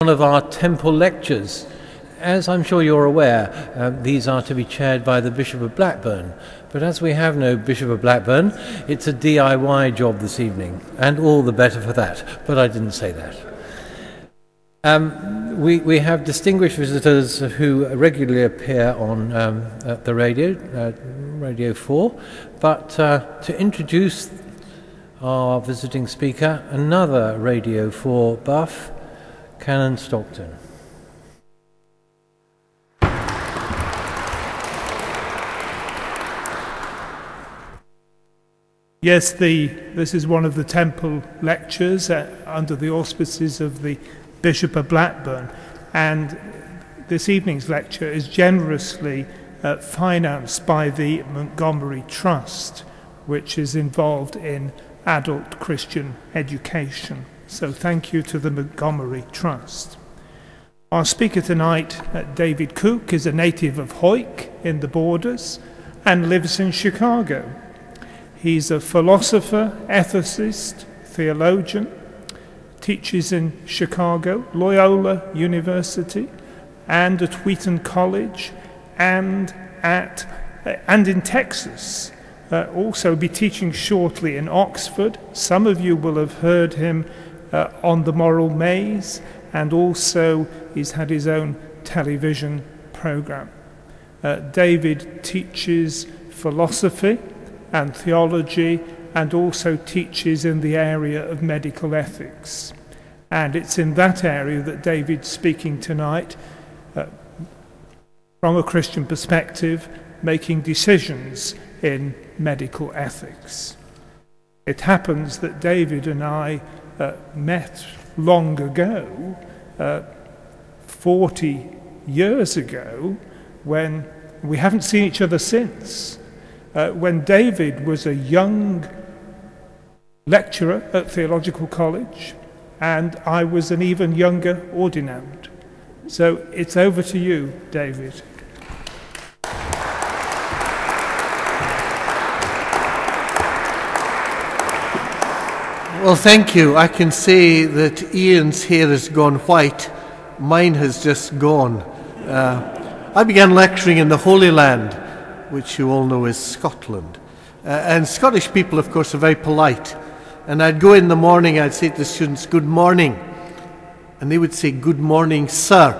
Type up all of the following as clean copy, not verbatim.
One of our temple lectures. As I'm sure you're aware, these are to be chaired by the Bishop of Blackburn. But as we have no Bishop of Blackburn, it's a DIY job this evening, and all the better for that. But I didn't say that. We have distinguished visitors who regularly appear on the radio, Radio 4. But to introduce our visiting speaker, another Radio 4 buff, Canon Stockton. Yes, this is one of the temple lectures under the auspices of the Bishop of Blackburn, and this evening's lecture is generously financed by the Montgomery Trust, which is involved in adult Christian education. So thank you to the Montgomery Trust. Our speaker tonight, David Cook, is a native of Hawick in the Borders and lives in Chicago. He's a philosopher, ethicist, theologian, teaches in Chicago, Loyola University, and at Wheaton College, and in Texas. Also be teaching shortly in Oxford. Some of you will have heard him on The Moral Maze, and also he's had his own television program. David teaches philosophy and theology, and also teaches in the area of medical ethics. And it's in that area that David's speaking tonight, from a Christian perspective, making decisions in medical ethics. It happens that David and I met long ago, 40 years ago, when we haven't seen each other since. When David was a young lecturer at Theological College, and I was an even younger ordinand. So it's over to you, David. Well, thank you. I can say that Ian's hair has gone white. Mine has just gone. I began lecturing in the Holy Land, which you all know is Scotland. And Scottish people, of course, are very polite. And I'd go in the morning, I'd say to the students, "Good morning." And they would say, "Good morning, sir."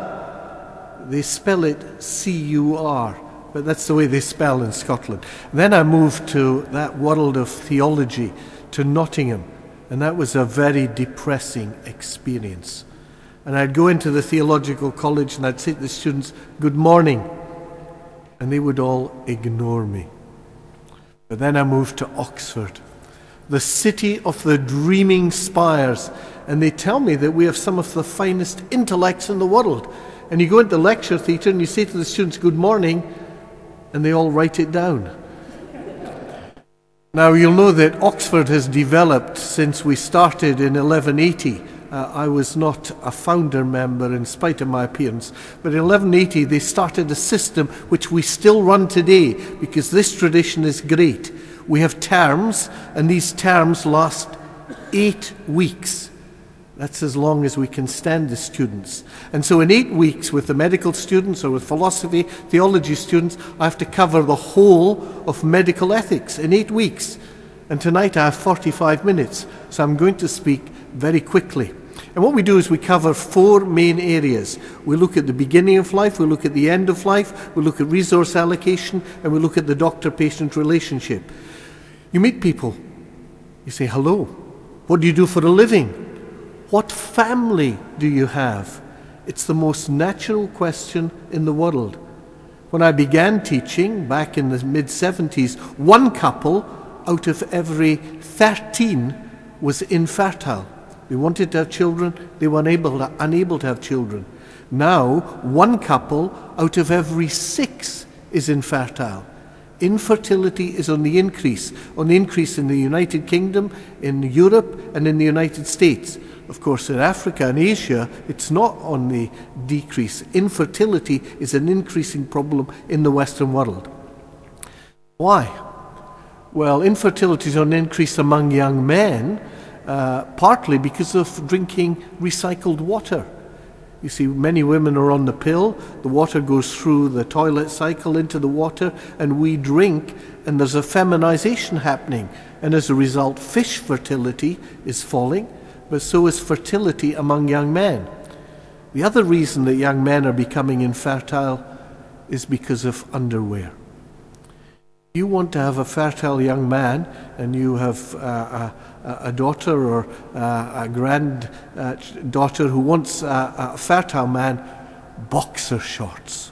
They spell it C-U-R, but that's the way they spell in Scotland. Then I moved to that world of theology, to Nottingham. And that was a very depressing experience. And I'd go into the Theological College and I'd say to the students, "Good morning." And they would all ignore me. But then I moved to Oxford, the city of the dreaming spires. And they tell me that we have some of the finest intellects in the world. And you go into the lecture theatre and you say to the students, "Good morning," and they all write it down. Now, you'll know that Oxford has developed since we started in 1180. I was not a founder member in spite of my appearance, but in 1180 they started a system which we still run today because this tradition is great. We have terms, and these terms last 8 weeks. That's as long as we can stand the students. And so in 8 weeks with the medical students or with philosophy, theology students, I have to cover the whole of medical ethics in 8 weeks. And tonight I have 45 minutes, so I'm going to speak very quickly. And what we do is we cover 4 main areas. We look at the beginning of life, we look at the end of life, we look at resource allocation, and we look at the doctor-patient relationship. You meet people, you say, "Hello, what do you do for a living? What family do you have?" It's the most natural question in the world. When I began teaching back in the mid-70s, 1 couple out of every 13 was infertile. They wanted to have children, they were unable to have children. Now, 1 couple out of every 6 is infertile. Infertility is on the increase in the United Kingdom, in Europe, and in the United States. Of course, in Africa and Asia, it's not on the decrease. Infertility is an increasing problem in the Western world. Why? Well, infertility is on the increase among young men, partly because of drinking recycled water. You see, many women are on the pill. The water goes through the toilet cycle into the water, and we drink, and there's a feminization happening. And as a result, fish fertility is falling, but so is fertility among young men. The other reason that young men are becoming infertile is because of underwear. You want to have a fertile young man, and you have a daughter or a granddaughter who wants a fertile man, boxer shorts.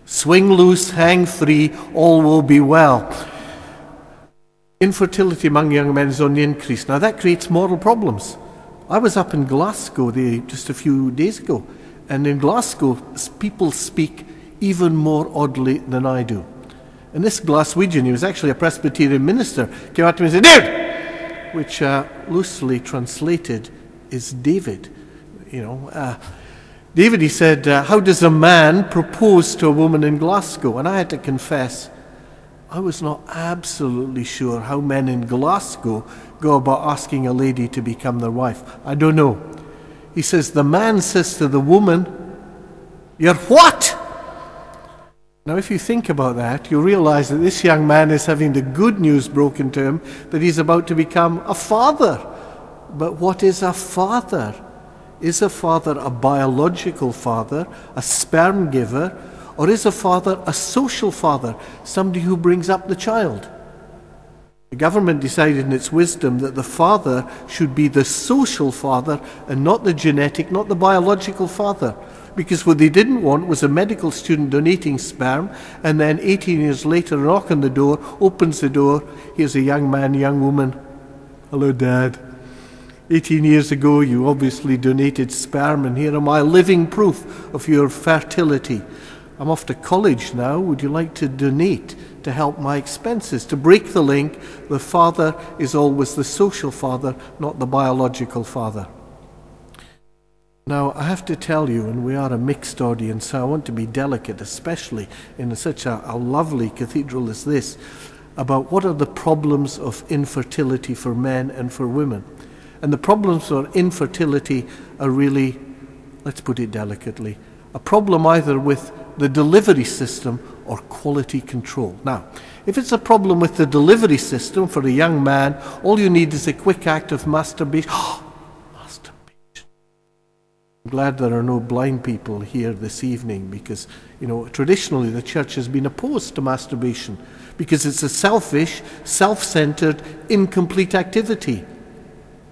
Swing loose, hang free, all will be well. Infertility among young men is on the increase. Now that creates moral problems. I was up in Glasgow just a few days ago, and in Glasgow people speak even more oddly than I do. And this Glaswegian, he was actually a Presbyterian minister, came out to me and said, "Dude!" which loosely translated is David. David, he said, how does a man propose to a woman in Glasgow? And I had to confess, I was not absolutely sure how men in Glasgow go about asking a lady to become their wife. I don't know. He says, the man says to the woman, "You're what?" Now, if you think about that, you'll realize that this young man is having the good news broken to him that he's about to become a father. But what is a father? Is a father a biological father, a sperm giver, or is a father a social father, somebody who brings up the child? The government decided in its wisdom that the father should be the social father and not the genetic, not the biological father. Because what they didn't want was a medical student donating sperm, and then 18 years later, a knock on the door, opens the door, here's a young man, young woman. "Hello, Dad. 18 years ago, you obviously donated sperm, and here am I, living proof of your fertility. I'm off to college now. Would you like to donate to help my expenses?" To break the link, the father is always the social father, not the biological father. Now, I have to tell you, and we are a mixed audience, so I want to be delicate, especially in such a lovely cathedral as this, about what are the problems of infertility for men and for women. And the problems for infertility are really, let's put it delicately, a problem either with the delivery system or quality control. Now, if it's a problem with the delivery system for a young man, all you need is a quick act of masturbation. I'm glad there are no blind people here this evening because, traditionally the church has been opposed to masturbation because it's a selfish, self-centered, incomplete activity.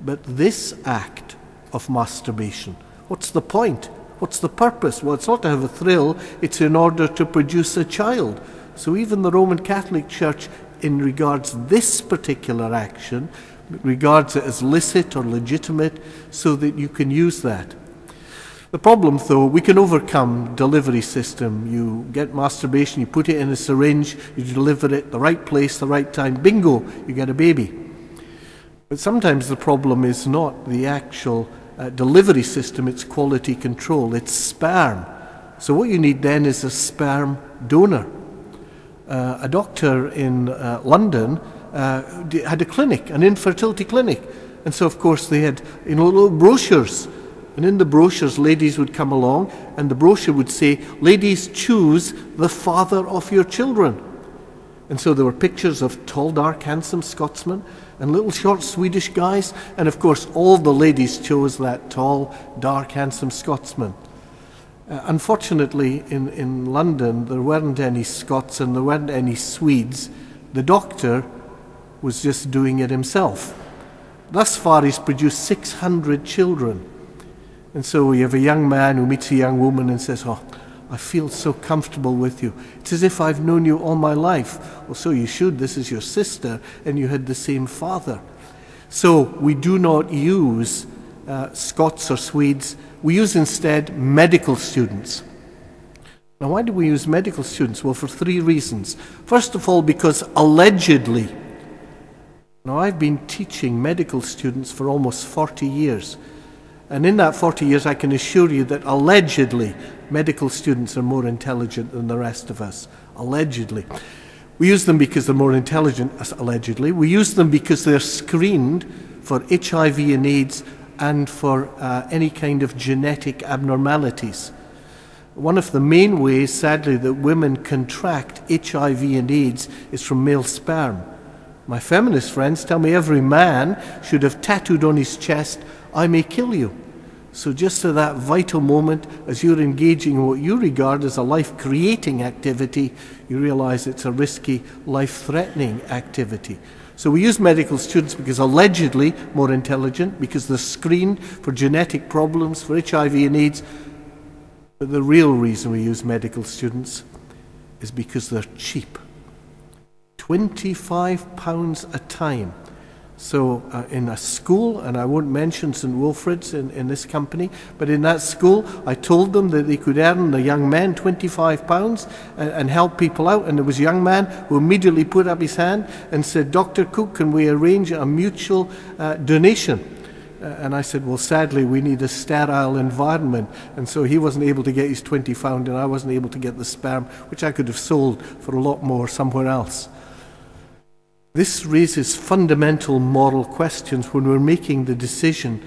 But this act of masturbation, what's the point? What's the purpose? Well, it's not to have a thrill, it's in order to produce a child. So even the Roman Catholic Church, in regards this particular action, regards it as licit or legitimate so that you can use that. The problem, though, we can overcome delivery system. You get masturbation, you put it in a syringe, you deliver it the right place, the right time, bingo, you get a baby. But sometimes the problem is not the actual delivery system, it's quality control, it's sperm. So what you need then is a sperm donor. A doctor in London had a clinic, an infertility clinic. And so, of course, they had little brochures. And in the brochures, ladies would come along, and the brochure would say, "Ladies, choose the father of your children." And so there were pictures of tall, dark, handsome Scotsmen and little short Swedish guys. And of course, all the ladies chose that tall, dark, handsome Scotsman. Unfortunately, in London, there weren't any Scots and there weren't any Swedes. The doctor was just doing it himself. Thus far, he's produced 600 children. And so you have a young man who meets a young woman and says, "Oh, I feel so comfortable with you. It's as if I've known you all my life." Well, so you should. This is your sister, and you had the same father. So we do not use Scots or Swedes. We use instead medical students. Now, why do we use medical students? Well, for three reasons. First of all, because allegedly, now I've been teaching medical students for almost 40 years. And in that 40 years, I can assure you that allegedly, medical students are more intelligent than the rest of us. Allegedly. We use them because they're more intelligent, allegedly. We use them because they're screened for HIV and AIDS and for any kind of genetic abnormalities. One of the main ways, sadly, that women contract HIV and AIDS is from male sperm. My feminist friends tell me every man should have tattooed on his chest, "I may kill you." So just at that vital moment, as you're engaging in what you regard as a life-creating activity, you realize it's a risky, life-threatening activity. So we use medical students because allegedly more intelligent, because they're screened for genetic problems, for HIV and AIDS. But the real reason we use medical students is because they're cheap. £25 a time. So in a school, and I won't mention St. Wilfrid's in this company, but in that school I told them that they could earn, the young men, £25 and help people out. And there was a young man who immediately put up his hand and said, "Dr. Cook, can we arrange a mutual donation?" And I said, "Well, sadly, we need a sterile environment." And so he wasn't able to get his £20 and I wasn't able to get the sperm, which I could have sold for a lot more somewhere else. This raises fundamental moral questions when we're making the decision,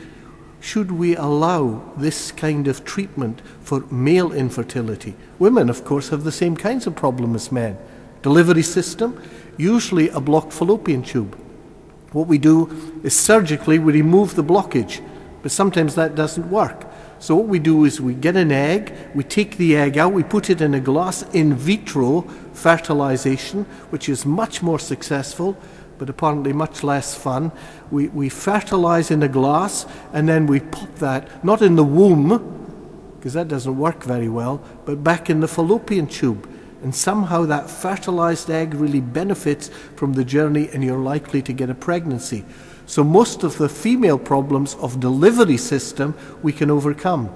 should we allow this kind of treatment for male infertility? Women, of course, have the same kinds of problem as men. Delivery system, usually a blocked fallopian tube. What we do is surgically we remove the blockage, but sometimes that doesn't work. So what we do is we get an egg, we take the egg out, we put it in a glass, in vitro fertilization, which is much more successful, but apparently much less fun. We fertilize in a glass, and then we pop that, not in the womb, because that doesn't work very well, but back in the fallopian tube. And somehow that fertilized egg really benefits from the journey, and you're likely to get a pregnancy. So most of the female problems of delivery system we can overcome.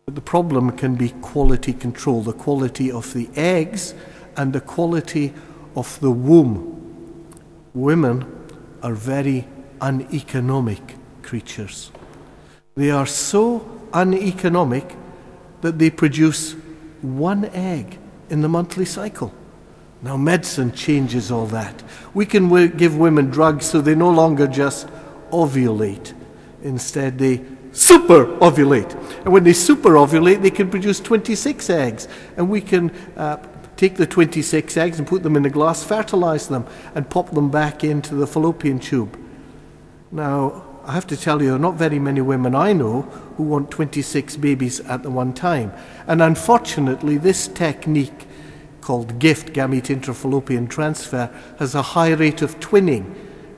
But the problem can be quality control, the quality of the eggs and the quality of the womb. Women are very uneconomic creatures. They are so uneconomic that they produce one egg in the monthly cycle. Now medicine changes all that. We can give women drugs so they no longer just ovulate. Instead they super ovulate. And when they super ovulate, they can produce 26 eggs. And we can take the 26 eggs and put them in a glass, fertilize them, and pop them back into the fallopian tube. Now, I have to tell you, not very many women I know who want 26 babies at the one time. And unfortunately, this technique called GIFT, gamete intrafallopian transfer, has a high rate of twinning,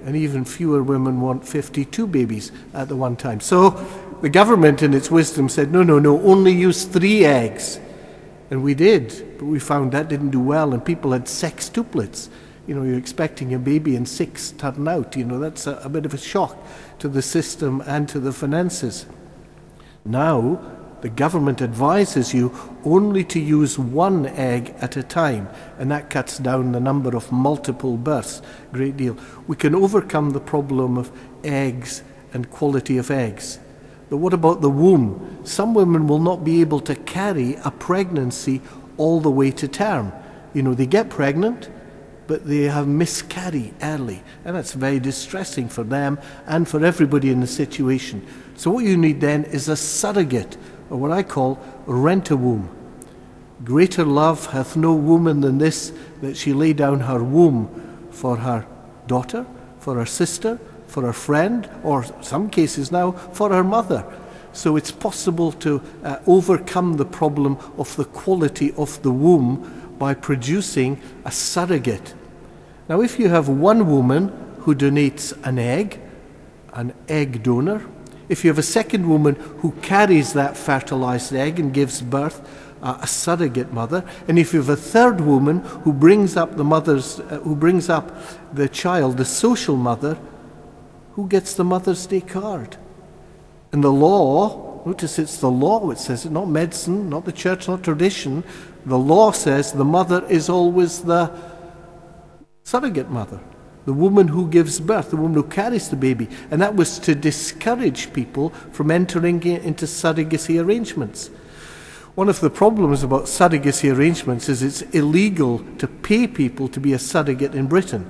and even fewer women want 52 babies at the one time. So the government in its wisdom said, no, only use 3 eggs. And we did, but we found that didn't do well, and people had sextuplets. You know, you're expecting a baby and 6 turn out. You know, that's a bit of a shock to the system and to the finances. Now, the government advises you only to use 1 egg at a time, and that cuts down the number of multiple births a great deal. We can overcome the problem of eggs and quality of eggs. But what about the womb? Some women will not be able to carry a pregnancy all the way to term. You know, they get pregnant, but they have miscarry early, and that's very distressing for them and for everybody in the situation. So what you need then is a surrogate, or what I call rent-a-womb. Greater love hath no woman than this, that she lay down her womb for her daughter, for her sister, for her friend, or some cases now, for her mother. So it's possible to overcome the problem of the quality of the womb by producing a surrogate. Now, if you have one woman who donates an egg donor, if you have a second woman who carries that fertilized egg and gives birth, a surrogate mother, and if you have a third woman who brings up the child, the social mother, who gets the Mother's Day card? And the law, notice it's the law, it says it, not medicine, not the church, not tradition. The law says the mother is always the surrogate mother, the woman who gives birth, the woman who carries the baby. And that was to discourage people from entering into surrogacy arrangements. One of the problems about surrogacy arrangements is it's illegal to pay people to be a surrogate in Britain.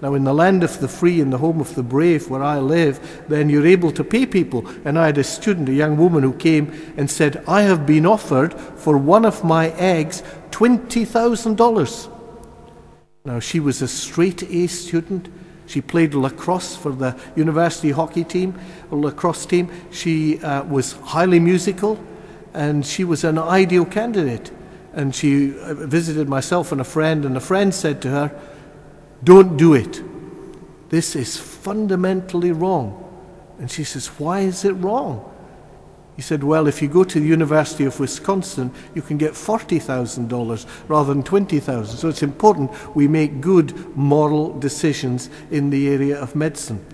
Now, in the land of the free and the home of the brave, where I live, then you're able to pay people. And I had a student, a young woman, who came and said, I have been offered for one of my eggs $20,000. Now, she was a straight-A student. She played lacrosse for the university hockey team, or lacrosse team. She was highly musical, and she was an ideal candidate. And she visited myself and a friend said to her, don't do it. This is fundamentally wrong. And she says, why is it wrong? He said, well, if you go to the University of Wisconsin, you can get $40,000 rather than $20,000. So it's important we make good moral decisions in the area of medicine.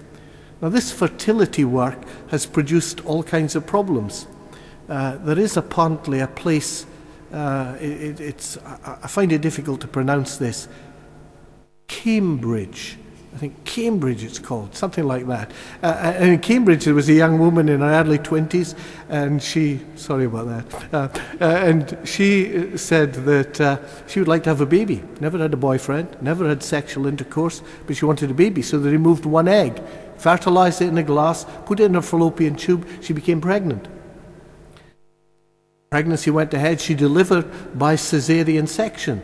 Now, this fertility work has produced all kinds of problems. There is apparently a place, I find it difficult to pronounce this, Cambridge. I think Cambridge it's called, something like that. And in Cambridge there was a young woman in her early 20s, and sorry about that, and she said that she would like to have a baby. Never had a boyfriend, never had sexual intercourse, but she wanted a baby. So they removed one egg, fertilized it in a glass, put it in a fallopian tube, she became pregnant. Pregnancy went ahead, she delivered by caesarean section.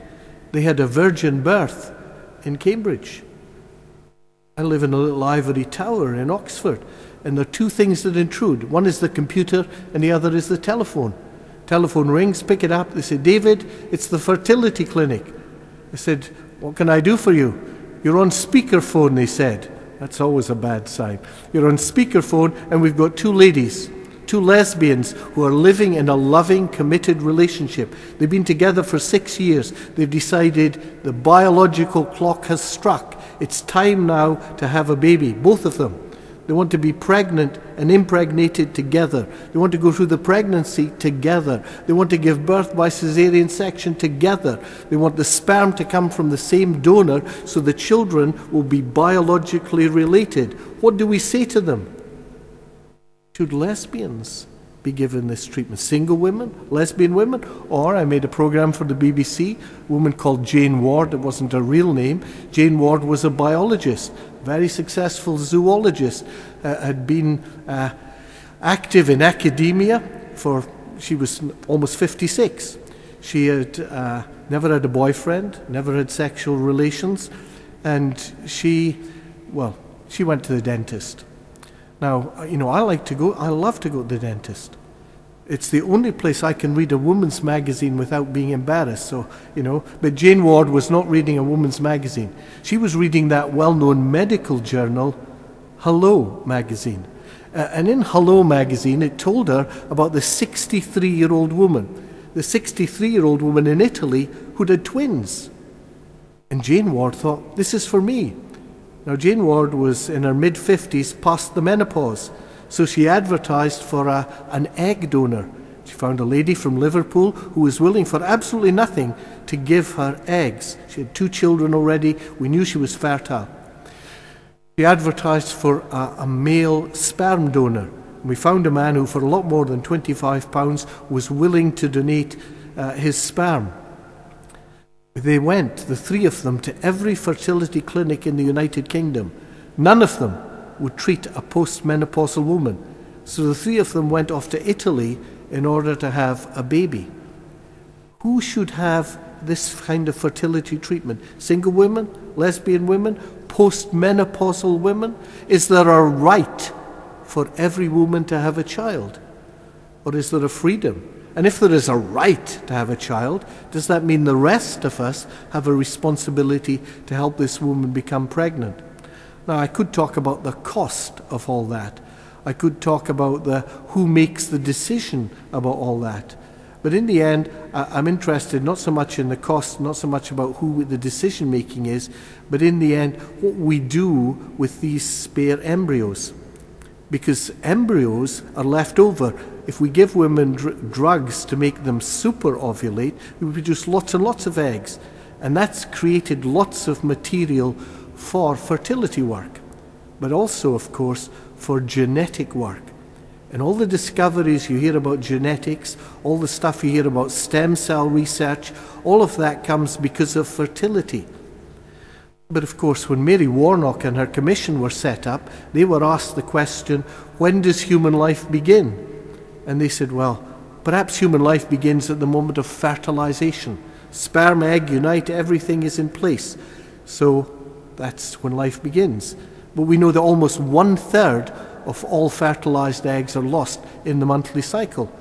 They had a virgin birth in Cambridge. I live in a little ivory tower in Oxford, and there are two things that intrude. One is the computer, and the other is the telephone. Telephone rings, pick it up, they say, David, it's the fertility clinic. I said, what can I do for you? You're on speakerphone, they said. That's always a bad sign. You're on speakerphone, and we've got two ladies, two lesbians who are living in a loving, committed relationship. They've been together for 6 years. They've decided the biological clock has struck. It's time now to have a baby, both of them. They want to be pregnant and impregnated together. They want to go through the pregnancy together. They want to give birth by caesarean section together. They want the sperm to come from the same donor so the children will be biologically related. What do we say to them? Should lesbians be given this treatment? Single women, lesbian women? Or I made a program for the BBC, a woman called Jane Ward. It wasn't her real name. Jane Ward was a biologist, very successful zoologist, had been active in academia she was almost 56. She had never had a boyfriend, never had sexual relations, and she went to the dentist. Now, I love to go to the dentist. It's the only place I can read a woman's magazine without being embarrassed. But Jane Ward was not reading a woman's magazine. She was reading that well-known medical journal, Hello magazine. And in Hello magazine, it told her about the 63-year-old woman. The 63-year-old woman in Italy who'd had twins. And Jane Ward thought, this is for me. Now, Jane Ward was in her mid-50s, past the menopause, so she advertised for an egg donor. She found a lady from Liverpool who was willing for absolutely nothing to give her eggs. She had 2 children already. We knew she was fertile. She advertised for a male sperm donor. We found a man who, for a lot more than £25, was willing to donate his sperm. They went, the 3 of them, to every fertility clinic in the United Kingdom. None of them would treat a postmenopausal woman. So the 3 of them went off to Italy in order to have a baby. Who should have this kind of fertility treatment? Single women? Lesbian women? Postmenopausal women? Is there a right for every woman to have a child? Or is there a freedom? And if there is a right to have a child, does that mean the rest of us have a responsibility to help this woman become pregnant? Now, I could talk about the cost of all that. I could talk about who makes the decision about all that. But in the end, I'm interested not so much in the cost, not so much about who the decision making is, but in the end, what we do with these spare embryos. Because embryos are left over. If we give women drugs to make them super ovulate, we produce lots and lots of eggs. And that's created lots of material for fertility work, but also, of course, for genetic work. And all the discoveries you hear about genetics, all the stuff you hear about stem cell research, all of that comes because of fertility. But of course, when Mary Warnock and her commission were set up, they were asked the question, when does human life begin? And they said, well, perhaps human life begins at the moment of fertilization. Sperm, egg unite, everything is in place. So that's when life begins. But we know that almost 1/3 of all fertilized eggs are lost in the monthly cycle.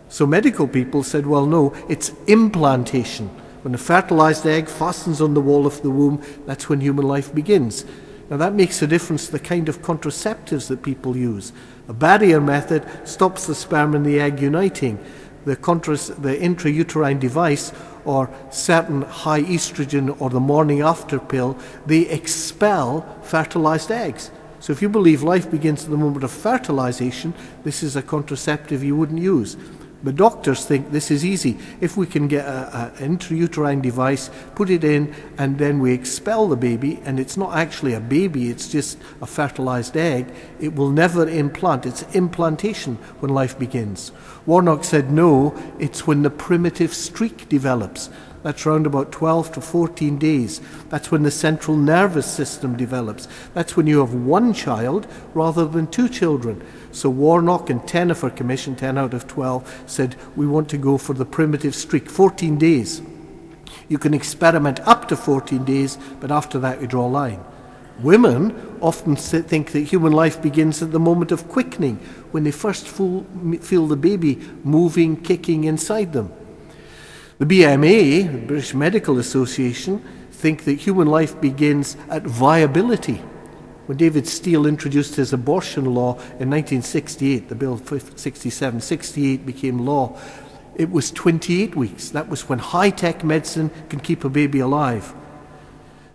So medical people said, well, no, it's implantation. When a fertilized egg fastens on the wall of the womb, that's when human life begins. Now that makes a difference to the kind of contraceptives that people use. A barrier method stops the sperm and the egg uniting. The intrauterine device, or certain high estrogen or the morning after pill, they expel fertilized eggs. So if you believe life begins at the moment of fertilization, this is a contraceptive you wouldn't use. But doctors think this is easy. If we can get an intrauterine device, put it in, and then we expel the baby, and it's not actually a baby, it's just a fertilized egg, it will never implant. It's implantation when life begins. Warnock said no, it's when the primitive streak develops. That's around about 12 to 14 days. That's when the central nervous system develops. That's when you have one child rather than two children. So Warnock and 10 of her commission, 10 out of 12, said we want to go for the primitive streak, 14 days. You can experiment up to 14 days, but after that we draw a line. Women often think that human life begins at the moment of quickening, when they first feel the baby moving, kicking inside them. The BMA, the British Medical Association, think that human life begins at viability. When David Steele introduced his abortion law in 1968, the Bill 67-68 became law, it was 28 weeks. That was when high-tech medicine can keep a baby alive.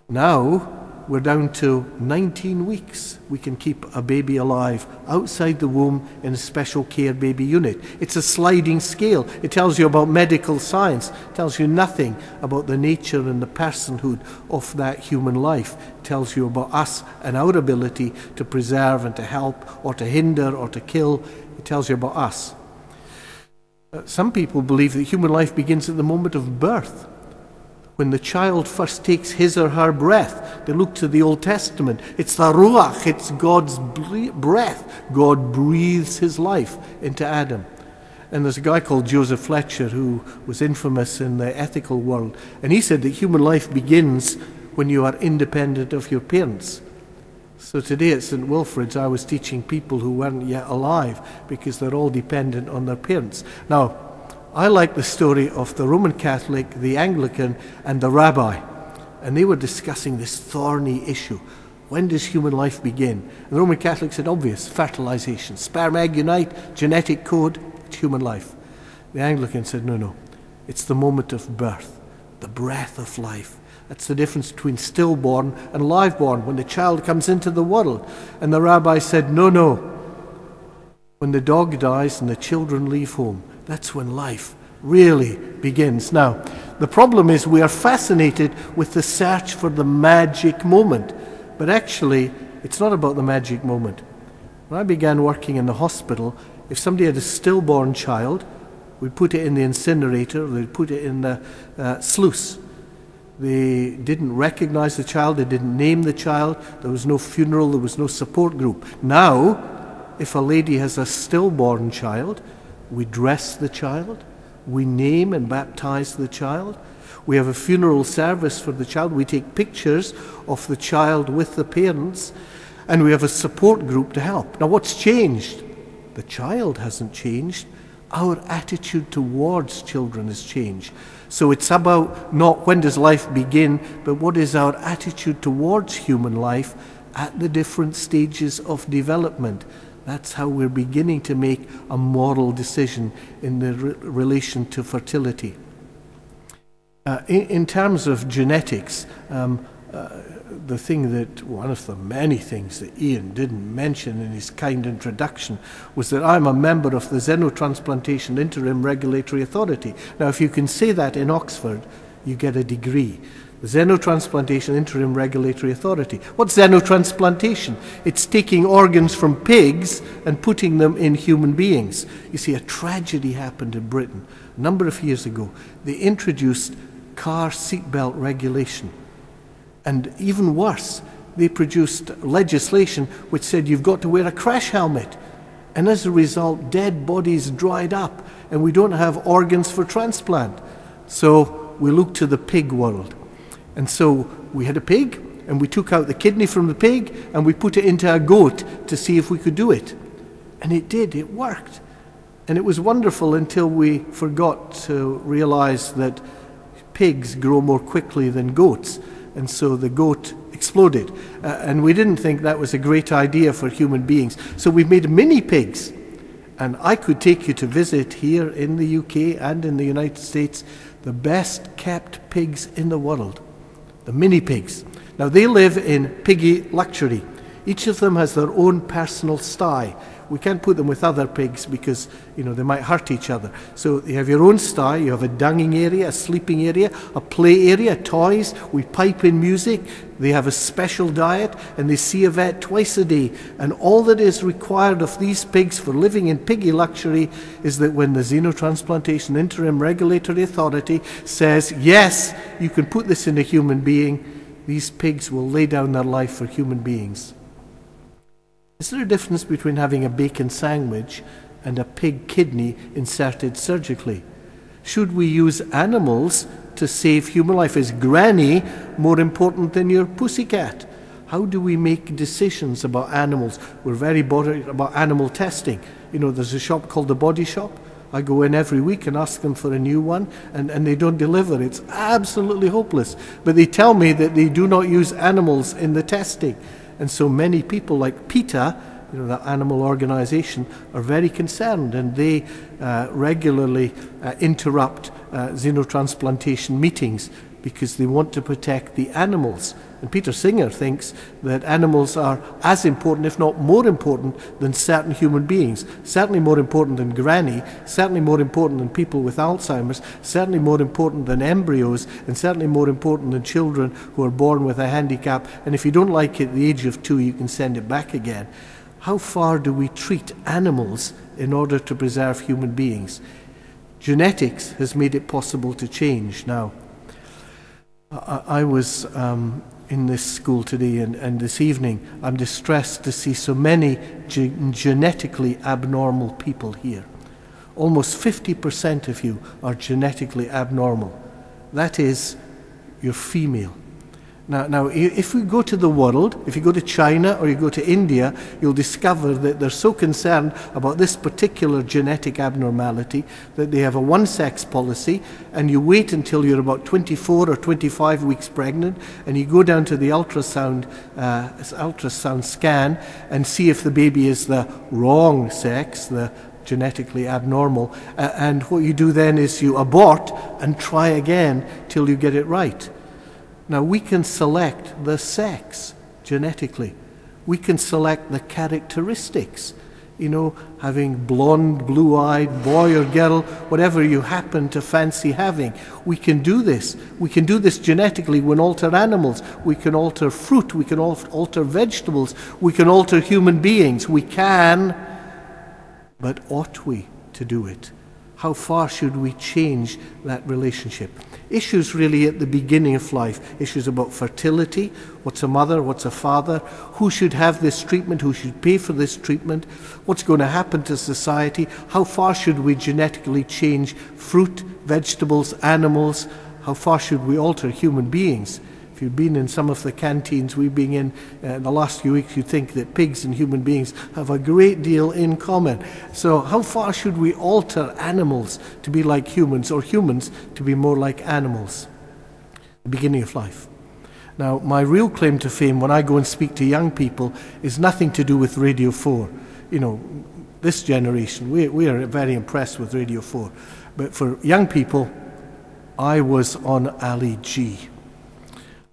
Now, we're down to 19 weeks. We can keep a baby alive outside the womb in a special care baby unit. It's a sliding scale. It tells you about medical science. It tells you nothing about the nature and the personhood of that human life. It tells you about us and our ability to preserve and to help or to hinder or to kill. It tells you about us. Some people believe that human life begins at the moment of birth. When the child first takes his or her breath, they look to the Old Testament. It's the Ruach, it's God's breath. God breathes his life into Adam. And there's a guy called Joseph Fletcher who was infamous in the ethical world. And he said that human life begins when you are independent of your parents. So today at St. Wilfrid's, I was teaching people who weren't yet alive because they're all dependent on their parents. Now, I like the story of the Roman Catholic, the Anglican, and the rabbi. And they were discussing this thorny issue. When does human life begin? And the Roman Catholic said, obvious, fertilization. Sperm, egg unite, genetic code, it's human life. The Anglican said, no, it's the moment of birth, the breath of life. That's the difference between stillborn and liveborn, when the child comes into the world. And the rabbi said, no. When the dog dies and the children leave home, that's when life really begins. Now, the problem is we are fascinated with the search for the magic moment. But actually, it's not about the magic moment. When I began working in the hospital, if somebody had a stillborn child, we'd put it in the incinerator, they'd put it in the sluice. They didn't recognize the child, they didn't name the child, there was no funeral, there was no support group. Now, if a lady has a stillborn child, we dress the child, we name and baptize the child, we have a funeral service for the child, we take pictures of the child with the parents, and we have a support group to help. Now what's changed? The child hasn't changed. Our attitude towards children has changed. So it's about not when does life begin, but what is our attitude towards human life at the different stages of development. That's how we're beginning to make a moral decision in the relation to fertility. In terms of genetics, the thing that, one of the many things that Ian didn't mention in his kind introduction was that I'm a member of the Xenotransplantation Interim Regulatory Authority. Now, if you can say that in Oxford, you get a degree. The Xenotransplantation Interim Regulatory Authority. What's xenotransplantation? It's taking organs from pigs and putting them in human beings. You see, a tragedy happened in Britain a number of years ago. They introduced car seatbelt regulation. And even worse, they produced legislation which said you've got to wear a crash helmet. And as a result, dead bodies dried up, and we don't have organs for transplant. So we looked to the pig world. And so we had a pig, and we took out the kidney from the pig, and we put it into a goat to see if we could do it. And it did, it worked. And it was wonderful until we forgot to realize that pigs grow more quickly than goats. And so the goat exploded. And we didn't think that was a great idea for human beings. So we've made mini pigs. And I could take you to visit here in the UK and in the United States the best kept pigs in the world, the mini pigs. Now they live in piggy luxury. Each of them has their own personal sty. We can't put them with other pigs because, they might hurt each other. So you have your own sty, you have a dunging area, a sleeping area, a play area, toys, we pipe in music, they have a special diet, and they see a vet twice a day. And all that is required of these pigs for living in piggy luxury is that when the Xenotransplantation Interim Regulatory Authority says, yes, you can put this in a human being, these pigs will lay down their life for human beings. Is there a difference between having a bacon sandwich and a pig kidney inserted surgically? Should we use animals to save human life? Is granny more important than your pussycat? How do we make decisions about animals? We're very bothered about animal testing. There's a shop called The Body Shop. I go in every week and ask them for a new one, and they don't deliver. It's absolutely hopeless. But they tell me that they do not use animals in the testing. And so many people like PETA, that animal organization, are very concerned, and they regularly interrupt xenotransplantation meetings because they want to protect the animals. And Peter Singer thinks that animals are as important, if not more important, than certain human beings. Certainly more important than granny, certainly more important than people with Alzheimer's, certainly more important than embryos, and certainly more important than children who are born with a handicap. And if you don't like it at the age of 2, you can send it back again. How far do we treat animals in order to preserve human beings? Genetics has made it possible to change now. I was in this school today, and this evening I'm distressed to see so many genetically abnormal people here. Almost 50% of you are genetically abnormal. That is, you're female. Now, if we go to the world, if you go to China or you go to India, you'll discover that they're so concerned about this particular genetic abnormality that they have a one-sex policy, and you wait until you're about 24 or 25 weeks pregnant, and you go down to the ultrasound scan and see if the baby is the wrong sex, the genetically abnormal, and what you do then is you abort and try again till you get it right. Now, we can select the sex genetically. We can select the characteristics. Having blonde, blue-eyed, boy or girl, whatever you happen to fancy having. We can do this. We can do this genetically. We can alter animals. We can alter fruit. We can alter vegetables. We can alter human beings. We can, but ought we to do it? How far should we change that relationship? Issues really at the beginning of life. Issues about fertility. What's a mother? What's a father? Who should have this treatment? Who should pay for this treatment? What's going to happen to society? How far should we genetically change fruit, vegetables, animals? How far should we alter human beings? If you've been in some of the canteens we've been in the last few weeks, you'd think that pigs and human beings have a great deal in common. So how far should we alter animals to be like humans, or humans to be more like animals? The beginning of life. Now, my real claim to fame when I go and speak to young people is nothing to do with Radio 4. This generation, we are very impressed with Radio 4. But for young people, I was on Ali G.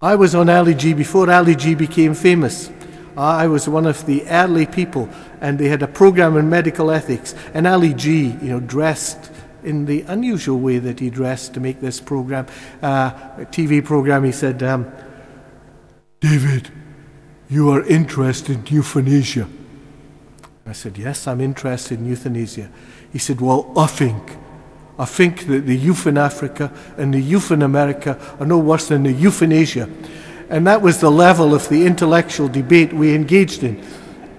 I was on Ali G before Ali G became famous. I was one of the early people, and they had a program in medical ethics. And Ali G, dressed in the unusual way that he dressed to make this program, TV program, he said, David, you are interested in euthanasia. I said, yes, I'm interested in euthanasia. He said, well, I think that the youth in Africa and the youth in America are no worse than the youth in Asia. And that was the level of the intellectual debate we engaged in.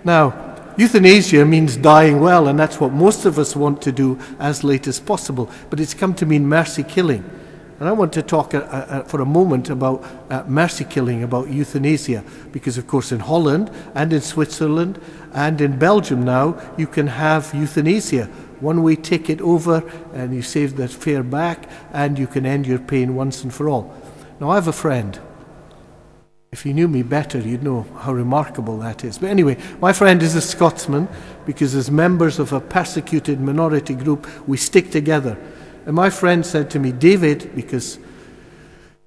Now, euthanasia means dying well, and that's what most of us want to do as late as possible. But it's come to mean mercy killing. And I want to talk for a moment about mercy killing, about euthanasia. Because, of course, in Holland and in Switzerland and in Belgium now, you can have euthanasia. One-way ticket over, and you save the fare back, and you can end your pain once and for all. Now, I have a friend. If you knew me better, you'd know how remarkable that is. But anyway, my friend is a Scotsman, because as members of a persecuted minority group, we stick together. And my friend said to me, David, because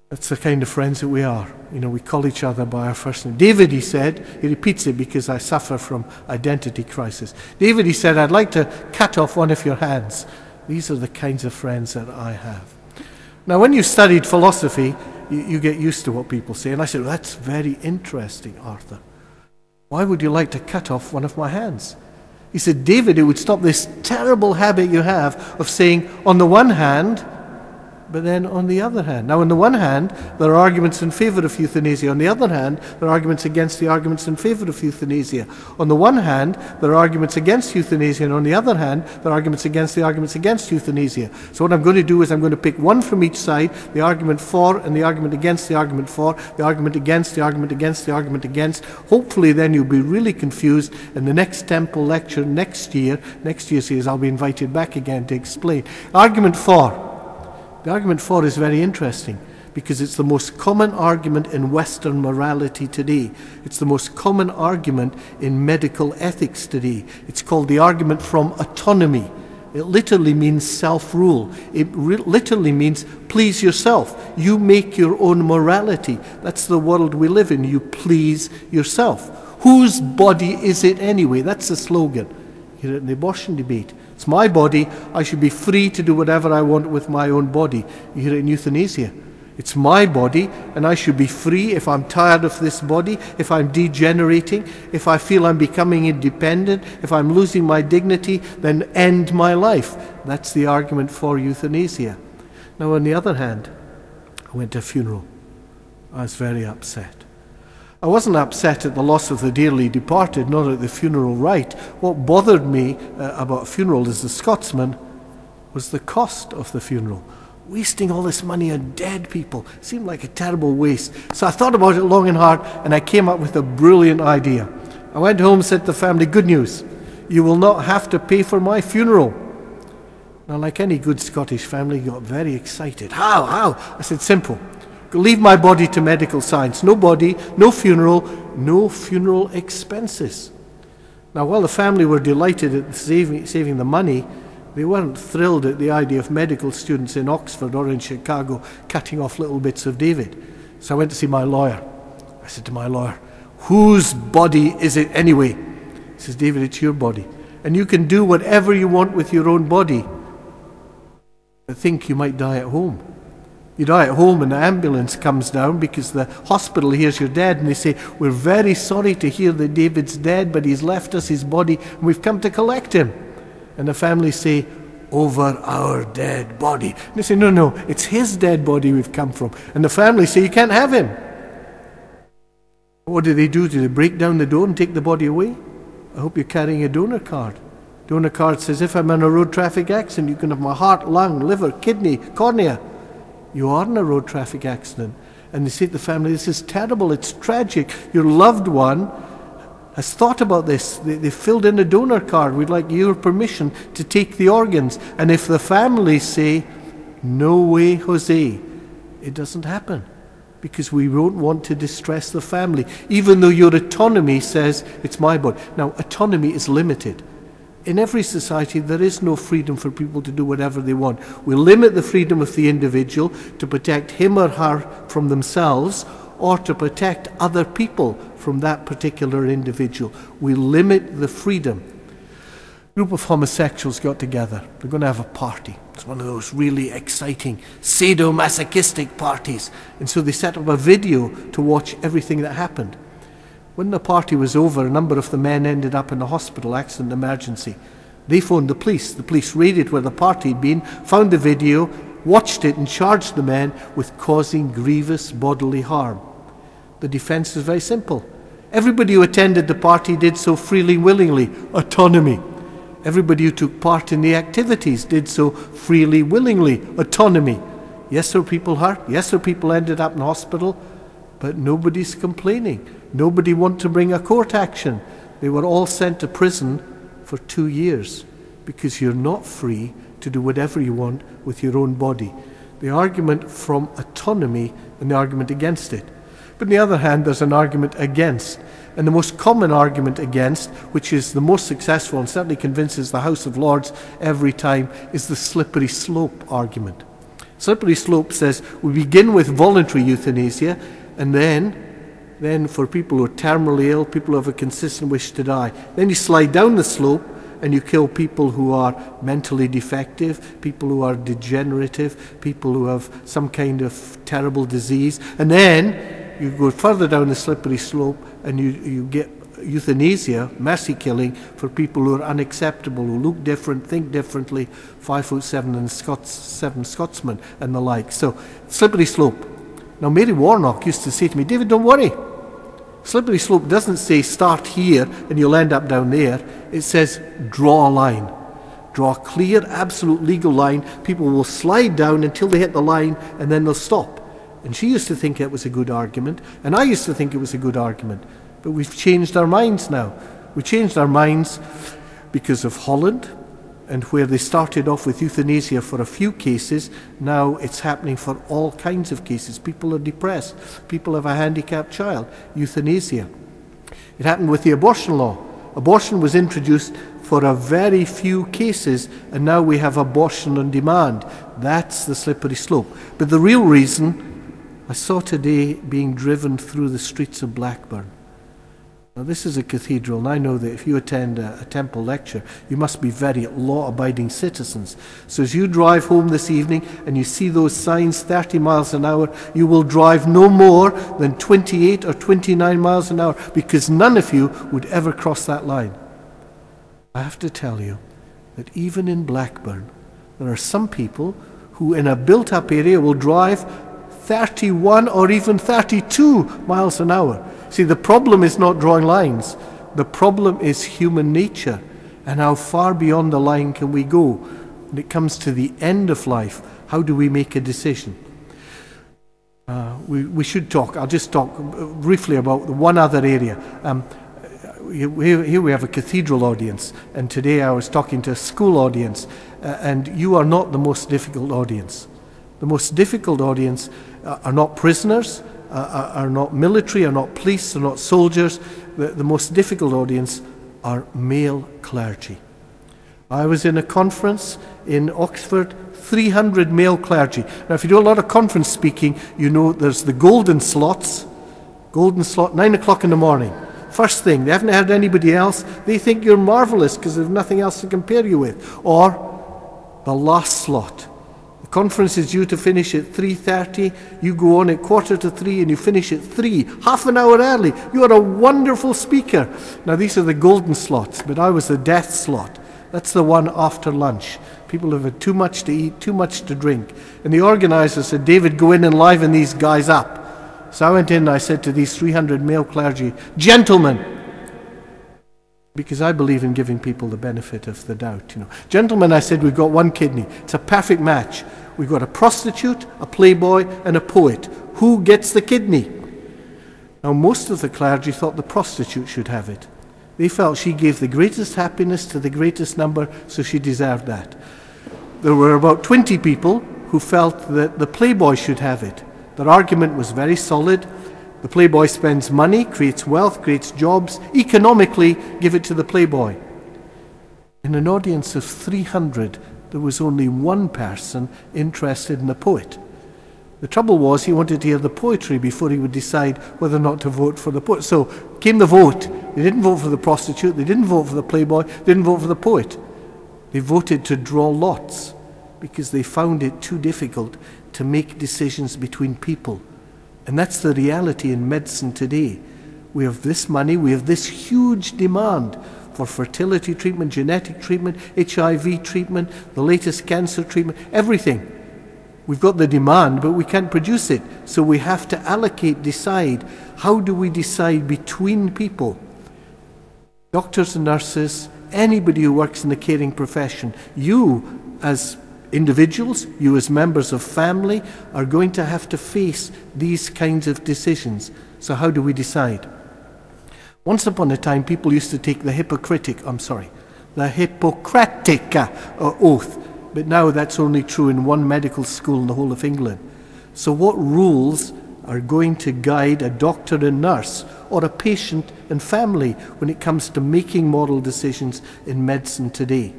that's the kind of friends that we are. You know, we call each other by our first name. David, he said, he repeats it because I suffer from identity crisis. David, he said, I'd like to cut off one of your hands. These are the kinds of friends that I have. Now, when you studied philosophy, you get used to what people say. And I said, well, that's very interesting, Arthur. Why would you like to cut off one of my hands? He said, David, it would stop this terrible habit you have of saying, on the one hand, but then on the other hand. Now, on the one hand, there are arguments in favor of euthanasia. On the other hand, there are arguments against the arguments in favor of euthanasia. On the one hand, there are arguments against euthanasia, and on the other hand, there are arguments against the arguments against euthanasia. So what I'm going to do is I'm going to pick one from each side, the argument for and the argument against the argument for, the argument against the argument against the argument against. Hopefully then you'll be really confused, and the next temple lecture next year says I'll be invited back again to explain. Argument for. The argument for is very interesting because it's the most common argument in Western morality today. It's the most common argument in medical ethics today. It's called the argument from autonomy. It literally means self-rule. It literally means please yourself. You make your own morality. That's the world we live in. You please yourself. Whose body is it anyway? That's the slogan here in the abortion debate. It's my body. I should be free to do whatever I want with my own body. You hear it in euthanasia. It's my body, and I should be free if I'm tired of this body, if I'm degenerating, if I feel I'm becoming independent, if I'm losing my dignity, then end my life. That's the argument for euthanasia. Now, on the other hand, I went to a funeral. I was very upset. I wasn't upset at the loss of the dearly departed, nor at the funeral rite. What bothered me about a funeral as a Scotsman was the cost of the funeral. Wasting all this money on dead people seemed like a terrible waste. So I thought about it long and hard, and I came up with a brilliant idea. I went home and said to the family, good news, you will not have to pay for my funeral. Now, like any good Scottish family, got very excited. How? I said, simple. Leave my body to medical science. No body, no funeral expenses. Now, while the family were delighted at saving the money, they weren't thrilled at the idea of medical students in Oxford or in Chicago cutting off little bits of David. So I went to see my lawyer. I said to my lawyer, whose body is it anyway? He says, David, it's your body. And you can do whatever you want with your own body. But think you might die at home. You die at home and the ambulance comes down because the hospital hears you're dead, and they say, we're very sorry to hear that David's dead, but he's left us his body and we've come to collect him. And the family say, over our dead body. And they say, no, it's his dead body we've come from. And the family say, you can't have him. What do? Do they break down the door and take the body away? I hope you're carrying a donor card. Donor card says, if I'm in a road traffic accident, you can have my heart, lung, liver, kidney, cornea. You are in a road traffic accident. And they say to the family, this is terrible, it's tragic. Your loved one has thought about this. They filled in a donor card. We'd like your permission to take the organs. And if the family say, no way, Jose, it doesn't happen. Because we don't want to distress the family. Even though your autonomy says, it's my body. Now, autonomy is limited. In every society, there is no freedom for people to do whatever they want. We limit the freedom of the individual to protect him or her from themselves, or to protect other people from that particular individual. We limit the freedom. A group of homosexuals got together. They're going to have a party. It's one of those really exciting sadomasochistic parties. And so they set up a video to watch everything that happened. When the party was over, a number of the men ended up in the hospital, accident emergency. They phoned the police. The police raided where the party had been, found the video, watched it and charged the men with causing grievous bodily harm. The defense is very simple. Everybody who attended the party did so freely, willingly. Autonomy. Everybody who took part in the activities did so freely, willingly. Autonomy. Yes, there were people hurt. Yes, there were people ended up in hospital. But nobody's complaining. Nobody wanted to bring a court action. They were all sent to prison for 2 years because you're not free to do whatever you want with your own body. The argument from autonomy and the argument against it. But on the other hand, there's an argument against. And the most common argument against, which is the most successful and certainly convinces the House of Lords every time, is the slippery slope argument. Slippery slope says we begin with voluntary euthanasia, and then for people who are terminally ill, people who have a consistent wish to die, then you slide down the slope and you kill people who are mentally defective, people who are degenerative, people who have some kind of terrible disease, and then you go further down the slippery slope and you get euthanasia, mercy killing, for people who are unacceptable, who look different, think differently, 5'7" and 7 Scotsmen and the like. So, slippery slope. Now, Mary Warnock used to say to me, David, don't worry. Slippery slope doesn't say start here and you'll end up down there. It says draw a line. Draw a clear, absolute legal line. People will slide down until they hit the line and then they'll stop. And she used to think it was a good argument, and I used to think it was a good argument. But we've changed our minds now. We changed our minds because of Holland, and where they started off with euthanasia for a few cases, now it's happening for all kinds of cases. People are depressed. People have a handicapped child. Euthanasia. It happened with the abortion law. Abortion was introduced for a very few cases, and now we have abortion on demand. That's the slippery slope. But the real reason, I saw today being driven through the streets of Blackburn. Now, this is a cathedral, and I know that if you attend a temple lecture, you must be very law-abiding citizens. So as you drive home this evening and you see those signs 30 miles an hour, you will drive no more than 28 or 29 miles an hour, because none of you would ever cross that line. I have to tell you that even in Blackburn, there are some people who in a built-up area will drive 31 or even 32 miles an hour. See, the problem is not drawing lines. The problem is human nature and how far beyond the line can we go. When it comes to the end of life, how do we make a decision? We should talk. I'll just talk briefly about one other area. Here we have a cathedral audience, and today I was talking to a school audience, and you are not the most difficult audience. The most difficult audience are not prisoners, are not military, are not police, are not soldiers. The most difficult audience are male clergy. I was in a conference in Oxford, 300 male clergy. Now, if you do a lot of conference speaking, you know there's the golden slot, 9 o'clock in the morning. First thing, they haven't heard anybody else. They think you're marvelous because there's nothing else to compare you with. Or the last slot. The conference is due to finish at 3:30. You go on at 2:45 and you finish at 3, half an hour early. You are a wonderful speaker. Now, these are the golden slots, but I was the death slot. That's the one after lunch. People have had too much to eat, too much to drink. And the organizer said, David, go in and liven these guys up. So I went in and I said to these 300 male clergy, gentlemen, because I believe in giving people the benefit of the doubt. Gentlemen, I said, we've got one kidney. It's a perfect match. We've got a prostitute, a playboy, and a poet. Who gets the kidney? Now, most of the clergy thought the prostitute should have it. They felt she gave the greatest happiness to the greatest number, so she deserved that. There were about 20 people who felt that the playboy should have it. Their argument was very solid. The playboy spends money, creates wealth, creates jobs. Economically, give it to the playboy. In an audience of 300, there was only one person interested in the poet. The trouble was he wanted to hear the poetry before he would decide whether or not to vote for the poet. So came the vote. They didn't vote for the prostitute. They didn't vote for the playboy. They didn't vote for the poet. They voted to draw lots because they found it too difficult to make decisions between people. And that's the reality in medicine today. We have this money. We have this huge demand for fertility treatment, genetic treatment, HIV treatment, the latest cancer treatment, everything. We've got the demand, but we can't produce it. So we have to allocate, decide. How do we decide between people? Doctors and nurses, anybody who works in the caring profession, you as individuals, you as members of family, are going to have to face these kinds of decisions. So how do we decide? Once upon a time, people used to take the Hippocratic oath, but now that's only true in one medical school in the whole of England. So what rules are going to guide a doctor and nurse or a patient and family when it comes to making moral decisions in medicine today?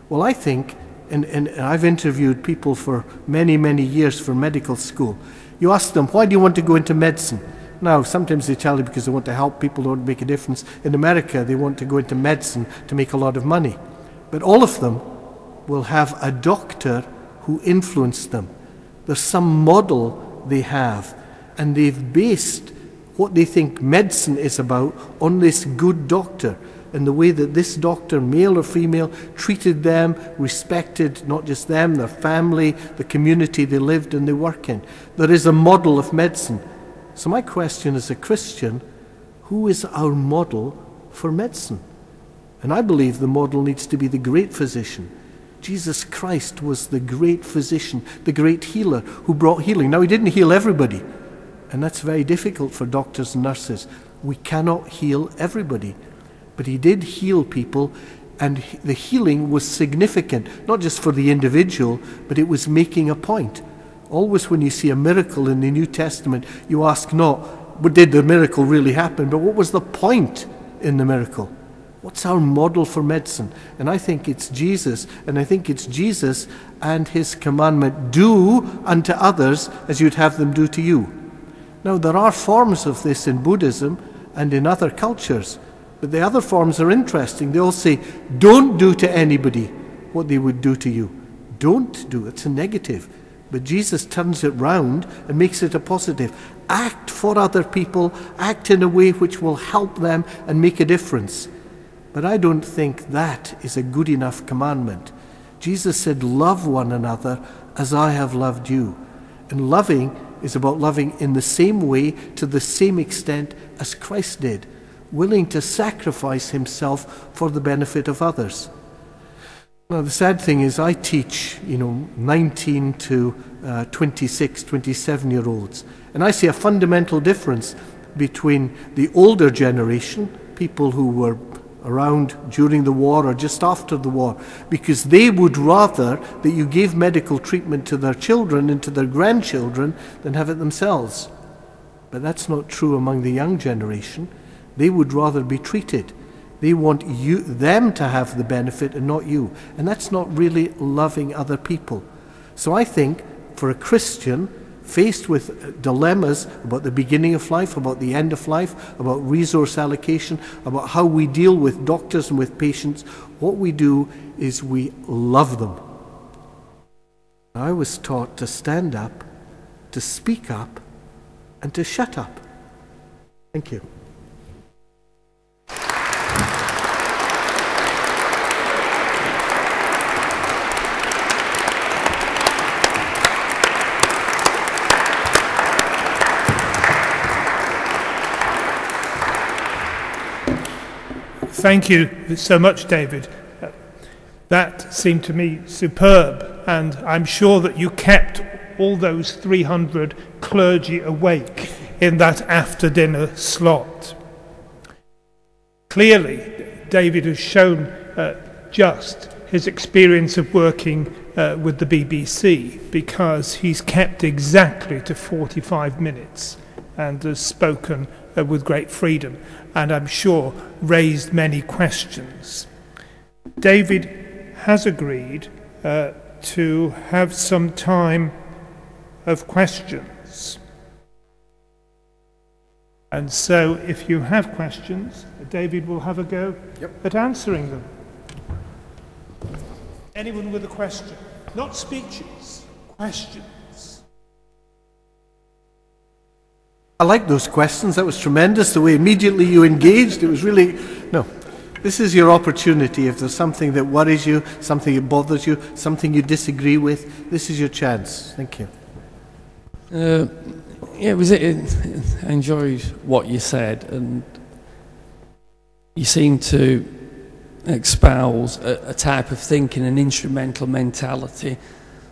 Well, I think, and I've interviewed people for many, many years for medical school. You ask them, why do you want to go into medicine? Now, sometimes they tell you because they want to help people, they want to make a difference. In America, they want to go into medicine to make a lot of money. But all of them will have a doctor who influenced them. There's some model they have, and they've based what they think medicine is about on this good doctor and the way that this doctor, male or female, treated them, respected not just them, their family, the community they lived and they work in. There is a model of medicine. So my question as a Christian, who is our model for medicine? And I believe the model needs to be the great physician. Jesus Christ was the great physician, the great healer who brought healing. Now, he didn't heal everybody, and that's very difficult for doctors and nurses. We cannot heal everybody, but he did heal people, and the healing was significant, not just for the individual, but it was making a point. Always when you see a miracle in the New Testament, you ask not, but did the miracle really happen, but what was the point in the miracle? What's our model for medicine? And I think it's Jesus, and I think it's Jesus and his commandment, do unto others as you'd have them do to you. Now, there are forms of this in Buddhism and in other cultures, but the other forms are interesting. They all say, don't do to anybody what they would do to you. Don't do. It's a negative. But Jesus turns it round and makes it a positive. Act for other people, act in a way which will help them and make a difference. But I don't think that is a good enough commandment. Jesus said, love one another as I have loved you. And loving is about loving in the same way, to the same extent as Christ did, willing to sacrifice himself for the benefit of others. Now, the sad thing is I teach, 19 to 26, 27-year-olds. And I see a fundamental difference between the older generation, people who were around during the war or just after the war, because they would rather that you gave medical treatment to their children and to their grandchildren than have it themselves. But that's not true among the young generation. They would rather be treated. They want them to have the benefit and not you. And that's not really loving other people. So I think for a Christian, faced with dilemmas about the beginning of life, about the end of life, about resource allocation, about how we deal with doctors and with patients, what we do is we love them. I was taught to stand up, to speak up, and to shut up. Thank you. Thank you so much, David. That seemed to me superb, and I'm sure that you kept all those 300 clergy awake in that after-dinner slot. Clearly, David has shown just his experience of working with the BBC, because he's kept exactly to 45 minutes and has spoken with great freedom, and I'm sure raised many questions. David has agreed to have some time of questions. And so if you have questions, David will have a go at answering them. Anyone with a question? Not speeches, questions. I like those questions. That was tremendous, the way immediately you engaged. It was really... No. This is your opportunity. If there's something that worries you, something that bothers you, something you disagree with, this is your chance. Thank you. I enjoyed what you said, and you seem to espouse a type of thinking, an instrumental mentality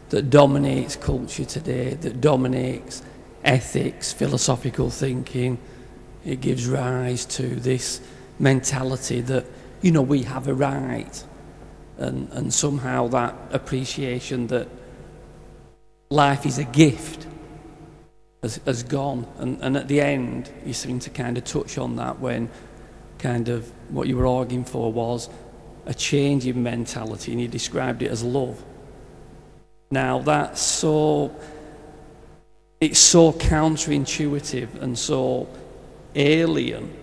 that dominates culture today, that dominates ethics, philosophical thinking. It gives rise to this mentality that, we have a right, and somehow that appreciation that life is a gift has gone. And at the end, you seem to kind of touch on that when kind of what you were arguing for was a change in mentality, and you described it as love. Now it's so counterintuitive and so alien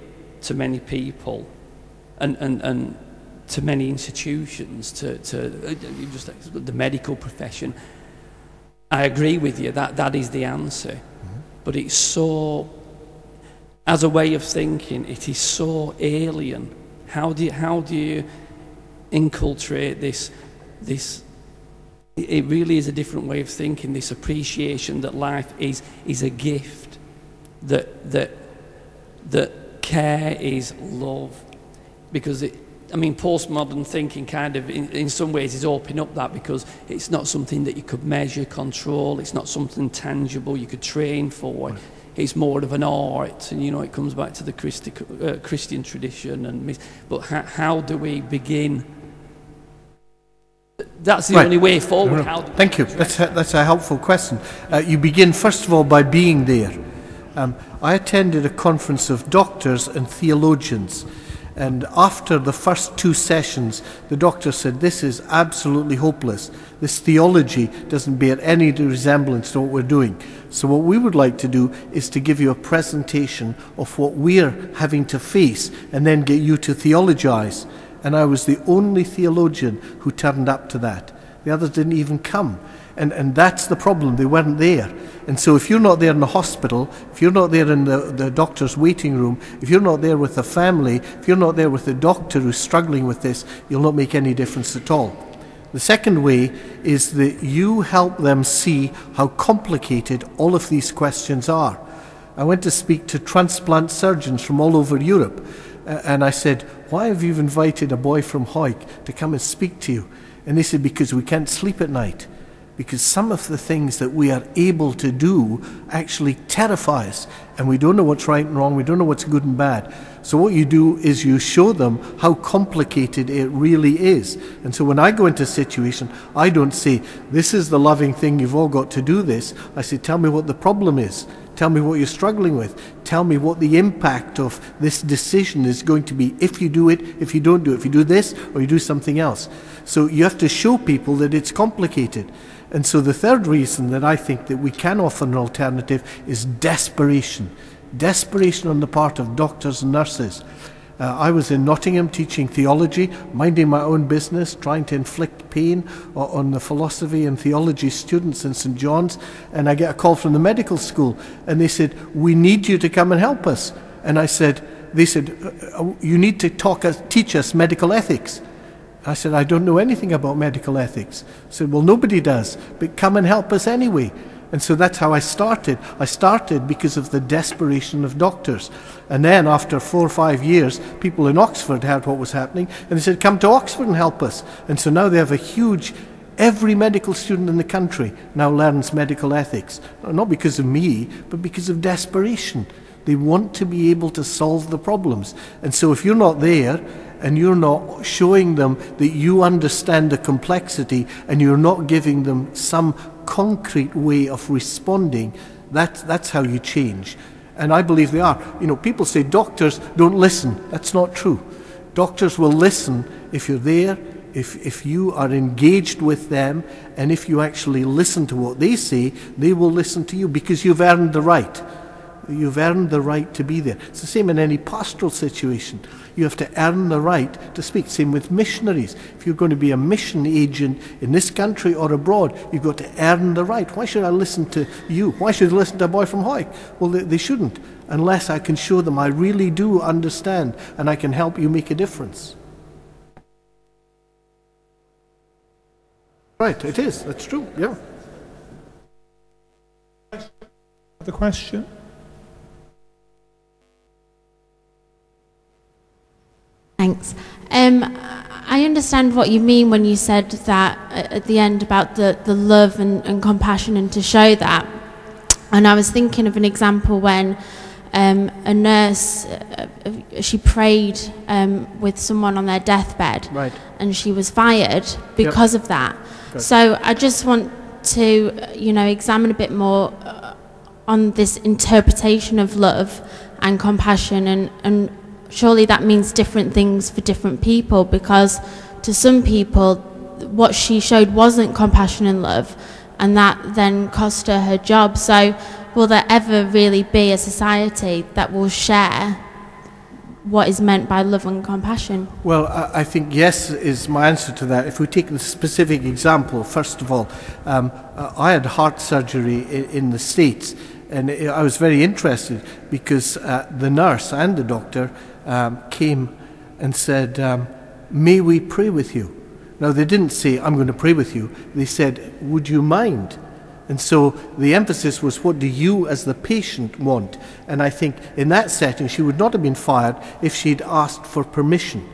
to many people and to many institutions, to just the medical profession. I agree with you, that is the answer. Mm-hmm. But it's so, as a way of thinking, it is so alien. How do you inculturate this? It really is a different way of thinking, this appreciation that life is a gift, that care is love. Because postmodern thinking kind of, in some ways, is opening up that, because it's not something that you could measure, control, it's not something tangible you could train for. Right. It's more of an art, and it comes back to the Christian tradition. But how do we begin? That's the only way forward. Thank you. That's a helpful question. You begin, first of all, by being there. I attended a conference of doctors and theologians, and after the first 2 sessions, the doctor said, this is absolutely hopeless. This theology doesn't bear any resemblance to what we're doing. So what we would like to do is to give you a presentation of what we're having to face, and then get you to theologize. And I was the only theologian who turned up to that. The others didn't even come. And that's the problem. They weren't there. And so if you're not there in the hospital, if you're not there in the doctor's waiting room, if you're not there with the family, if you're not there with the doctor who's struggling with this, you'll not make any difference at all. The second way is that you help them see how complicated all of these questions are. I went to speak to transplant surgeons from all over Europe, and I said, why have you invited a boy from Hawick to come and speak to you? And they said, because we can't sleep at night. Because some of the things that we are able to do actually terrify us, and we don't know what's right and wrong, we don't know what's good and bad. So what you do is you show them how complicated it really is. And so when I go into a situation, I don't say, this is the loving thing, you've all got to do this. I say, tell me what the problem is. Tell me what you're struggling with. Tell me what the impact of this decision is going to be if you do it, if you don't do it, if you do this or you do something else. So you have to show people that it's complicated. And so the third reason that I think that we can offer an alternative is desperation. Desperation on the part of doctors and nurses. I was in Nottingham teaching theology, minding my own business, trying to inflict pain on the philosophy and theology students in St. John's, and I get a call from the medical school, and they said, we need you to come and help us. And they said, you need to teach us medical ethics. I said, I don't know anything about medical ethics. I said, well, nobody does, but come and help us anyway. And so that's how I started. I started because of the desperation of doctors. And then after 4 or 5 years, people in Oxford heard what was happening, and they said, come to Oxford and help us. And so now they have every medical student in the country now learns medical ethics. Not because of me, but because of desperation. They want to be able to solve the problems. And so if you're not there, and you're not showing them that you understand the complexity, and you're not giving them some concrete way of responding, that's how you change. And I believe they are. People say doctors don't listen. That's not true. Doctors will listen if you're there, if you are engaged with them, and if you actually listen to what they say, they will listen to you because you've earned the right. You've earned the right to be there. It's the same in any pastoral situation. You have to earn the right to speak. Same with missionaries. If you're going to be a mission agent in this country or abroad, you've got to earn the right. Why should I listen to you? Why should I listen to a boy from Hawick? Well, they shouldn't, unless I can show them I really do understand and I can help you make a difference. Right, it is. That's true, yeah. The question? Thanks. I understand what you mean when you said that at the end about the love and compassion, and to show that. And I was thinking of an example when a nurse, she prayed with someone on their deathbed, Right. and she was fired because of that. Good. So I just want to, examine a bit more on this interpretation of love and compassion, and surely that means different things for different people, because to some people what she showed wasn't compassion and love, and that then cost her her job. So will there ever really be a society that will share what is meant by love and compassion? Well, I think yes is my answer to that. If we take the specific example, first of all, I had heart surgery in the States, and I was very interested because the nurse and the doctor came and said, may we pray with you? Now, they didn't say, I'm going to pray with you. They said, would you mind? And so the emphasis was, what do you as the patient want? And I think in that setting, she would not have been fired if she'd asked for permission.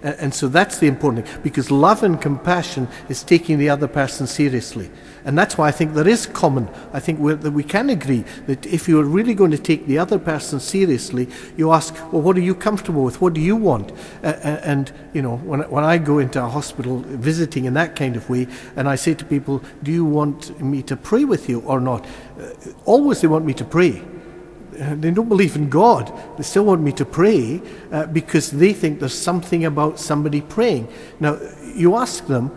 And so that's the important thing, because love and compassion is taking the other person seriously. And that's why I think there is common. I think that we can agree that if you're really going to take the other person seriously, you ask, well, what are you comfortable with? What do you want? And when I go into a hospital visiting in that kind of way, and I say to people, do you want me to pray with you or not? Always they want me to pray. They don't believe in God. They still want me to pray because they think there's something about somebody praying. Now, you ask them,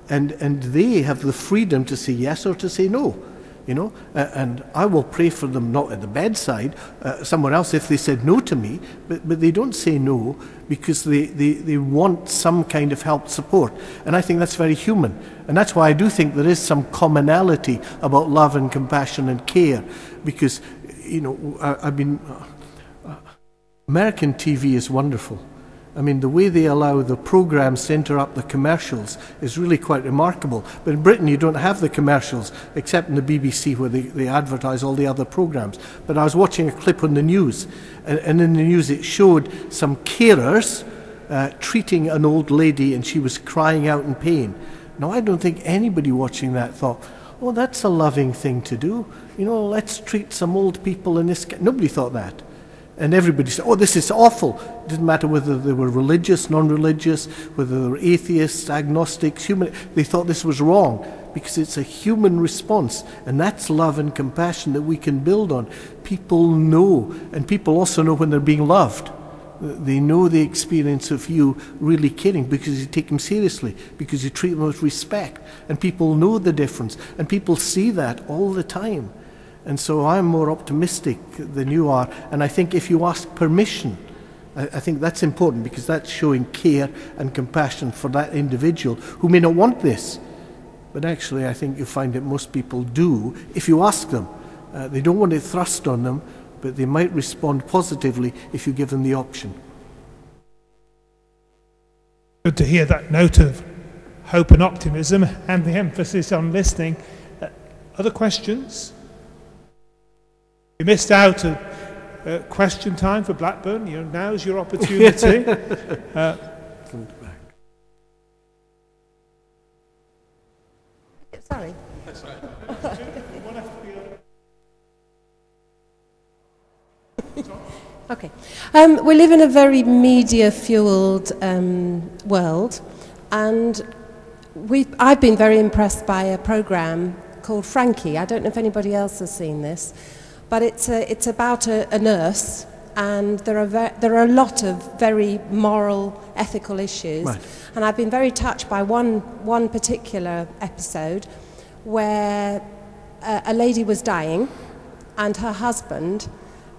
and they have the freedom to say yes or to say no. And I will pray for them, not at the bedside, somewhere else if they said no to me, but they don't say no because they want some kind of help, support. And I think that's very human. And that's why I do think there is some commonality about love and compassion and care, because American TV is wonderful. I mean, the way they allow the programs to interrupt the commercials is really quite remarkable. But in Britain, you don't have the commercials, except in the BBC, where they advertise all the other programs. But I was watching a clip on the news, and in the news it showed some carers treating an old lady, and she was crying out in pain. Now, I don't think anybody watching that thought, oh, that's a loving thing to do. Let's treat some old people in this. Nobody thought that. And everybody said, oh, this is awful. It didn't matter whether they were religious, non-religious, whether they were atheists, agnostics, human. They thought this was wrong because it's a human response. And that's love and compassion that we can build on. People know, and people also know when they're being loved. They know the experience of you really caring because you take them seriously, because you treat them with respect. And people know the difference. And people see that all the time. And so I'm more optimistic than you are. And I think if you ask permission, I think that's important, because that's showing care and compassion for that individual who may not want this. But actually, I think you find that most people do if you ask them. They don't want it thrust on them, but they might respond positively if you give them the option. Good to hear that note of hope and optimism and the emphasis on listening. Other questions? You missed out a question time for Blackburn. Now's your opportunity. Sorry. Okay. We live in a very media-fueled world, and I've been very impressed by a programme called Frankie. I don't know if anybody else has seen this, but it's about a nurse, and there are a lot of very moral, ethical issues. Right. And I've been very touched by one particular episode where a lady was dying, and her husband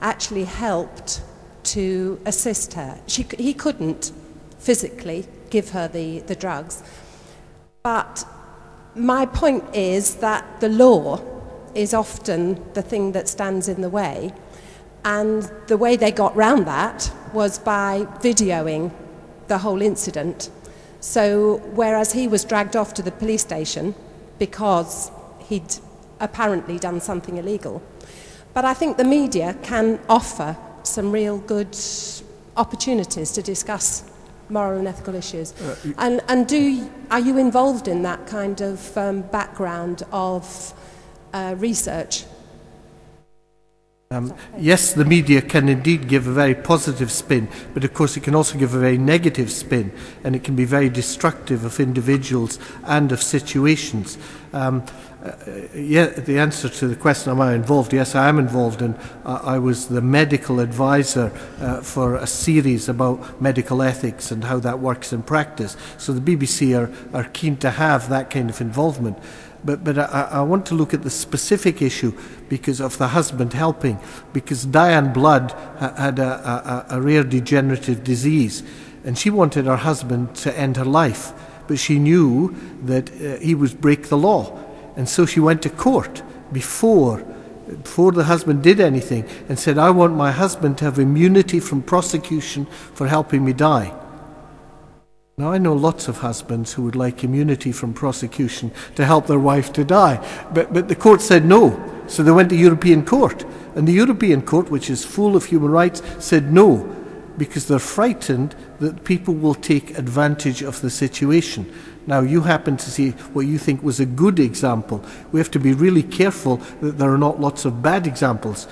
actually helped to assist her. He couldn't physically give her the drugs. But my point is that the law is often the thing that stands in the way. And the way they got round that was by videoing the whole incident. So whereas he was dragged off to the police station because he'd apparently done something illegal. But I think the media can offer some real good opportunities to discuss moral and ethical issues. And are you involved in that kind of background of research? Yes, the media can indeed give a very positive spin, but of course it can also give a very negative spin, and it can be very destructive of individuals and of situations. Yeah, the answer to the question, am I involved? Yes, I am involved, and I was the medical advisor for a series about medical ethics and how that works in practice. So the BBC are keen to have that kind of involvement. But I want to look at the specific issue because of the husband helping, because Diane Blood had a rare degenerative disease, and she wanted her husband to end her life, but she knew that he would break the law, and so she went to court before the husband did anything and said, I want my husband to have immunity from prosecution for helping me die. Now, I know lots of husbands who would like immunity from prosecution to help their wife to die, but the court said no, so they went to European Court, and the European Court, which is full of human rights, said no, because they're frightened that people will take advantage of the situation. Now, you happen to see what you think was a good example. We have to be really careful that there are not lots of bad examples.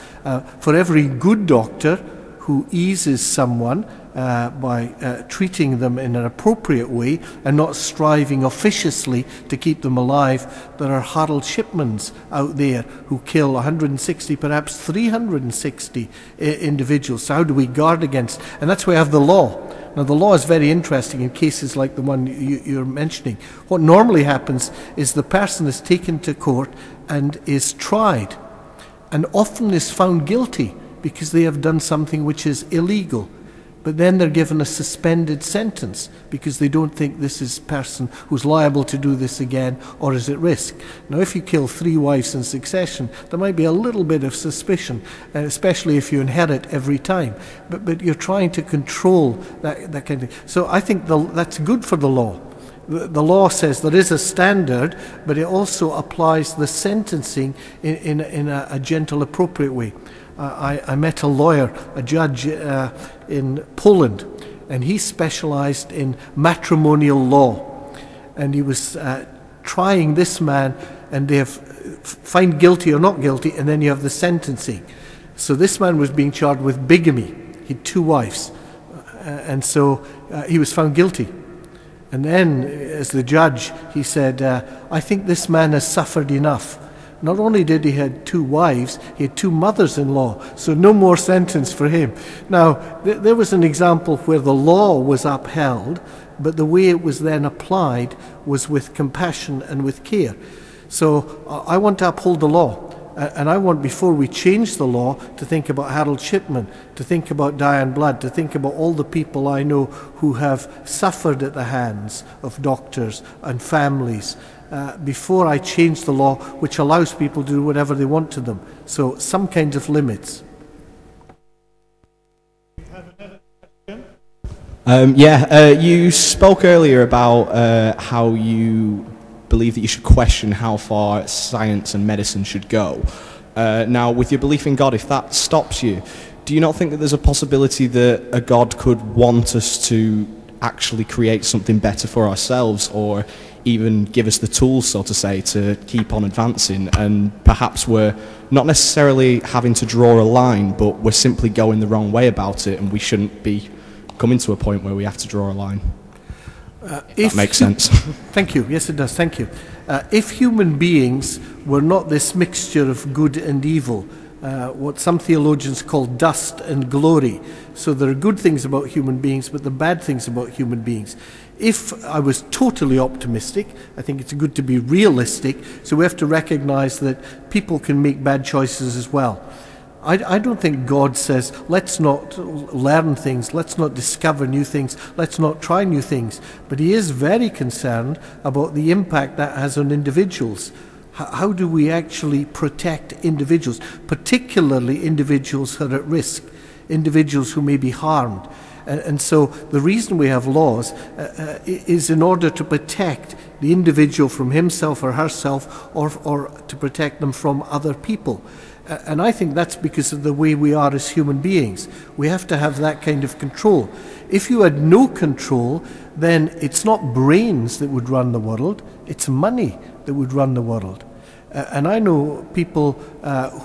For every good doctor who eases someone by treating them in an appropriate way and not striving officiously to keep them alive, there are Harold Shipmans out there who kill 160, perhaps 360 individuals. So how do we guard against? And that's why we have the law. Now, the law is very interesting in cases like the one you're mentioning. What normally happens is the person is taken to court and is tried, and often is found guilty because they have done something which is illegal. But then they're given a suspended sentence because they don't think this is a person who's liable to do this again or is at risk. Now, if you kill 3 wives in succession, there might be a little bit of suspicion, especially if you inherit every time. But you're trying to control that kind of thing. So I think that's good for the law. The law says there is a standard, but it also applies the sentencing in a gentle, appropriate way. I met a lawyer, a judge in Poland, and he specialized in matrimonial law. And he was trying this man, and they have find guilty or not guilty, and then you have the sentencing. So this man was being charged with bigamy. He had 2 wives. And so he was found guilty. And then, as the judge, he said, I think this man has suffered enough. Not only did he have 2 wives, he had 2 mothers-in-law, so no more sentence for him. Now, there was an example where the law was upheld, but the way it was then applied was with compassion and with care. So I want to uphold the law. And I want, before we change the law, to think about Harold Shipman, to think about Diane Blood, to think about all the people I know who have suffered at the hands of doctors and families, before I change the law, which allows people to do whatever they want to them. So some kinds of limits. You spoke earlier about how you believe that you should question how far science and medicine should go. Now, with your belief in God, if that stops you, do you not think that there's a possibility that a God could want us to actually create something better for ourselves, or even give us the tools, so to say, to keep on advancing, and perhaps we're not necessarily having to draw a line, but we're simply going the wrong way about it, and we shouldn't be coming to a point where we have to draw a line? If that makes sense. Thank you. Yes, it does. Thank you. If human beings were not this mixture of good and evil, what some theologians call dust and glory, so there are good things about human beings, but the bad things about human beings. If I was totally optimistic, I think it's good to be realistic, so we have to recognize that people can make bad choices as well. I don't think God says, let's not learn things, let's not discover new things, let's not try new things. But he is very concerned about the impact that has on individuals. How do we actually protect individuals, particularly individuals who are at risk, individuals who may be harmed? And so the reason we have laws is in order to protect the individual from himself or herself, or to protect them from other people. And I think that's because of the way we are as human beings. We have to have that kind of control. If you had no control, then it's not brains that would run the world, it's money that would run the world. And I know people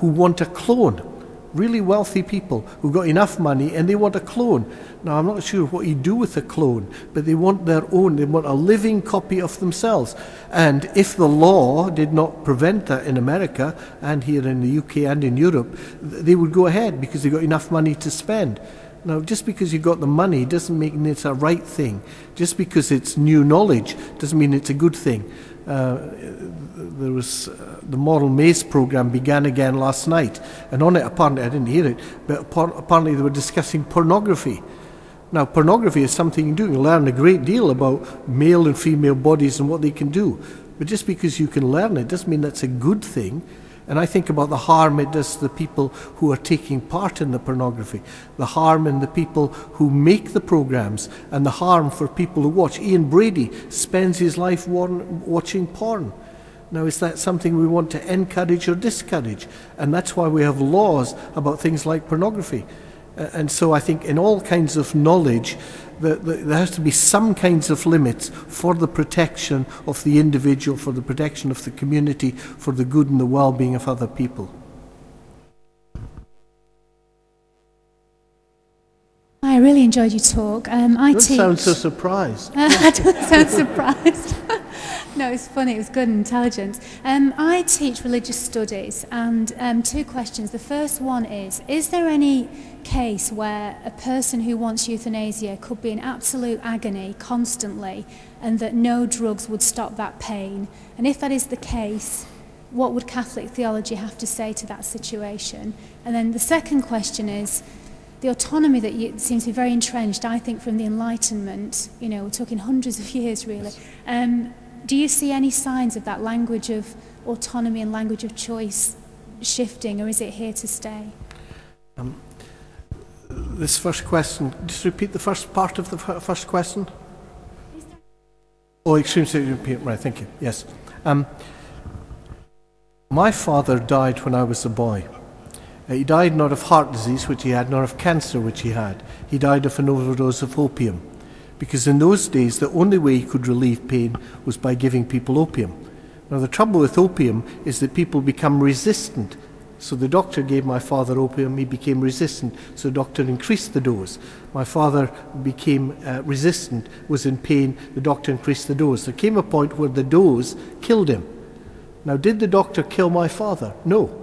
who want a clone, really wealthy people who've got enough money and they want a clone. Now, I'm not sure what you do with a clone, but they want their own, they want a living copy of themselves. And if the law did not prevent that in America and here in the UK and in Europe, they would go ahead because they got enough money to spend. Now, just because you got the money doesn't mean it's a right thing. Just because it's new knowledge doesn't mean it's a good thing. There was the Moral Maze program began again last night, and on it, apparently, I didn't hear it, but apparently they were discussing pornography. Now, pornography is something you do. You learn a great deal about male and female bodies and what they can do. But just because you can learn it doesn't mean that's a good thing. And I think about the harm it does to the people who are taking part in the pornography, the harm in the people who make the programs, and the harm for people who watch. Ian Brady spends his life watching porn. Now, is that something we want to encourage or discourage? And that's why we have laws about things like pornography. And so I think in all kinds of knowledge, there has to be some kinds of limits for the protection of the individual, for the protection of the community, for the good and the well-being of other people. I really enjoyed your talk. I Don't teach. sound so surprised. I don't sound surprised. No, it's funny. It was good and intelligent. I teach religious studies, and two questions. The first one is there any case where a person who wants euthanasia could be in absolute agony constantly, and that no drugs would stop that pain? And if that is the case, what would Catholic theology have to say to that situation? And then the second question is, the autonomy that seems to be very entrenched, I think, from the Enlightenment, we're talking hundreds of years, really. Do you see any signs of that language of autonomy and language of choice shifting, or is it here to stay? This first question, just repeat the first part of the first question. Oh, extreme repeat, right, thank you, yes. My father died when I was a boy. He died not of heart disease, which he had, nor of cancer, which he had. He died of an overdose of opium. Because in those days, the only way he could relieve pain was by giving people opium. Now, the trouble with opium is that people become resistant. So the doctor gave my father opium, he became resistant, so the doctor increased the dose. My father became resistant, was in pain, the doctor increased the dose. There came a point where the dose killed him. Now, did the doctor kill my father? No.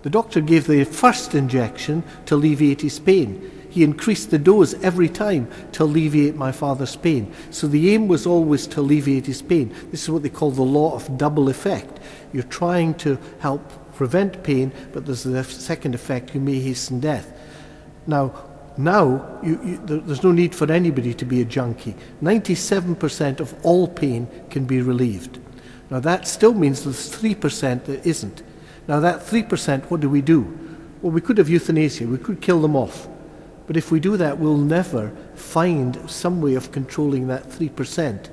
The doctor gave the first injection to alleviate his pain. He increased the dose every time to alleviate my father's pain. So the aim was always to alleviate his pain. This is what they call the law of double effect. You're trying to help prevent pain, but there's the second effect, you may hasten death. Now there's no need for anybody to be a junkie. 97% of all pain can be relieved. Now that still means there's 3% that isn't. Now that 3%, what do? Well, we could have euthanasia, we could kill them off. But if we do that, we'll never find some way of controlling that 3%.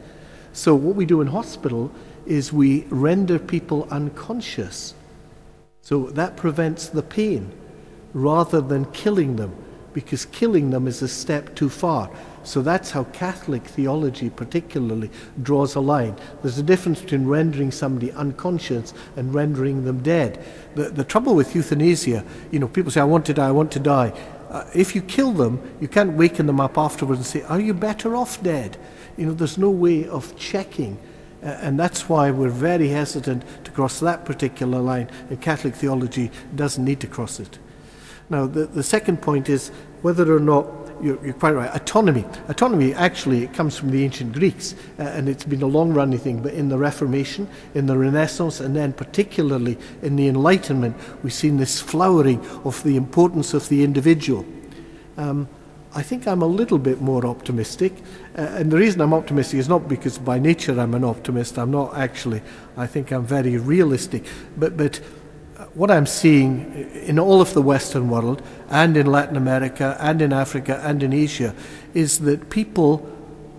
So what we do in hospital is we render people unconscious. So that prevents the pain rather than killing them, because killing them is a step too far. So that's how Catholic theology particularly draws a line. There's a difference between rendering somebody unconscious and rendering them dead. The trouble with euthanasia, people say, I want to die. If you kill them, you can't waken them up afterwards and say, are you better off dead? There's no way of checking. And that's why we're very hesitant to cross that particular line, and Catholic theology doesn't need to cross it. Now, the second point is whether or not, you're quite right, autonomy. Autonomy, actually, it comes from the ancient Greeks, and it's been a long-running thing, but in the Reformation, in the Renaissance, and then particularly in the Enlightenment, we've seen this flowering of the importance of the individual. I think I'm a little bit more optimistic, and the reason I'm optimistic is not because by nature I'm an optimist. I'm not actually. I think I'm very realistic. But what I'm seeing in all of the Western world, and in Latin America, and in Africa, and in Asia, is that people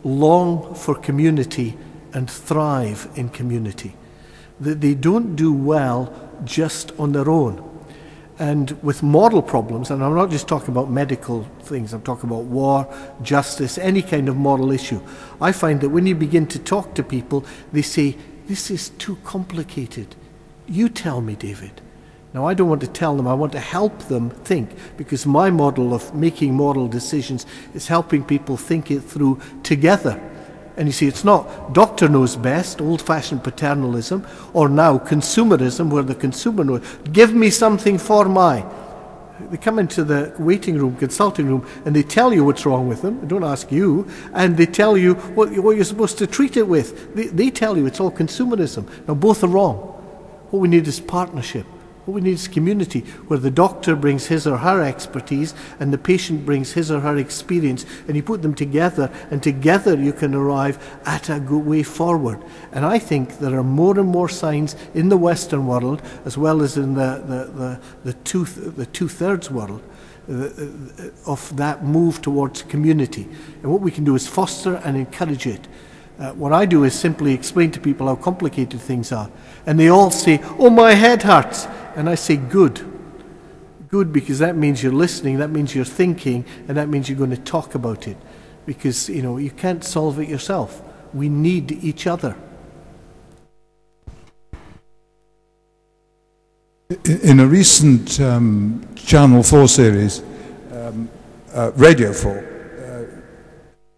long for community and thrive in community. That they don't do well just on their own. And with moral problems, and I'm not just talking about medical things, I'm talking about war, justice, any kind of moral issue, I find that when you begin to talk to people, they say, this is too complicated. You tell me, David. Now, I don't want to tell them, I want to help them think, because my model of making moral decisions is helping people think it through together. And you see, it's not doctor knows best, old-fashioned paternalism, or now consumerism, where the consumer knows. Give me something for my. They come into the waiting room, consulting room, and they tell you what's wrong with them. They don't ask you, and they tell you what you're supposed to treat it with. They tell you it's all consumerism. Now, both are wrong. What we need is partnership. What we need is community, where the doctor brings his or her expertise and the patient brings his or her experience, and you put them together, and together you can arrive at a good way forward. And I think there are more and more signs in the Western world, as well as in the two-thirds world, of that move towards community. And what we can do is foster and encourage it. What I do is simply explain to people how complicated things are. And they all say, oh, my head hurts. And I say, good. Good, because that means you're listening, that means you're thinking, and that means you're going to talk about it. Because, you can't solve it yourself. We need each other. In a recent Channel 4 series, Radio 4,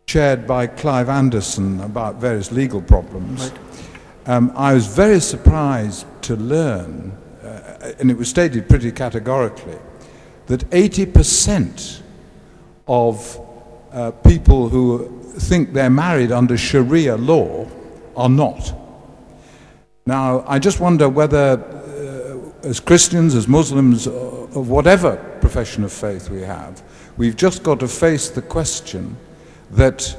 chaired by Clive Anderson about various legal problems, right. I was very surprised to learn, and it was stated pretty categorically, that 80% of people who think they're married under Sharia law are not. Now, I just wonder whether, as Christians, as Muslims, of whatever profession of faith we have, we've just got to face the question that,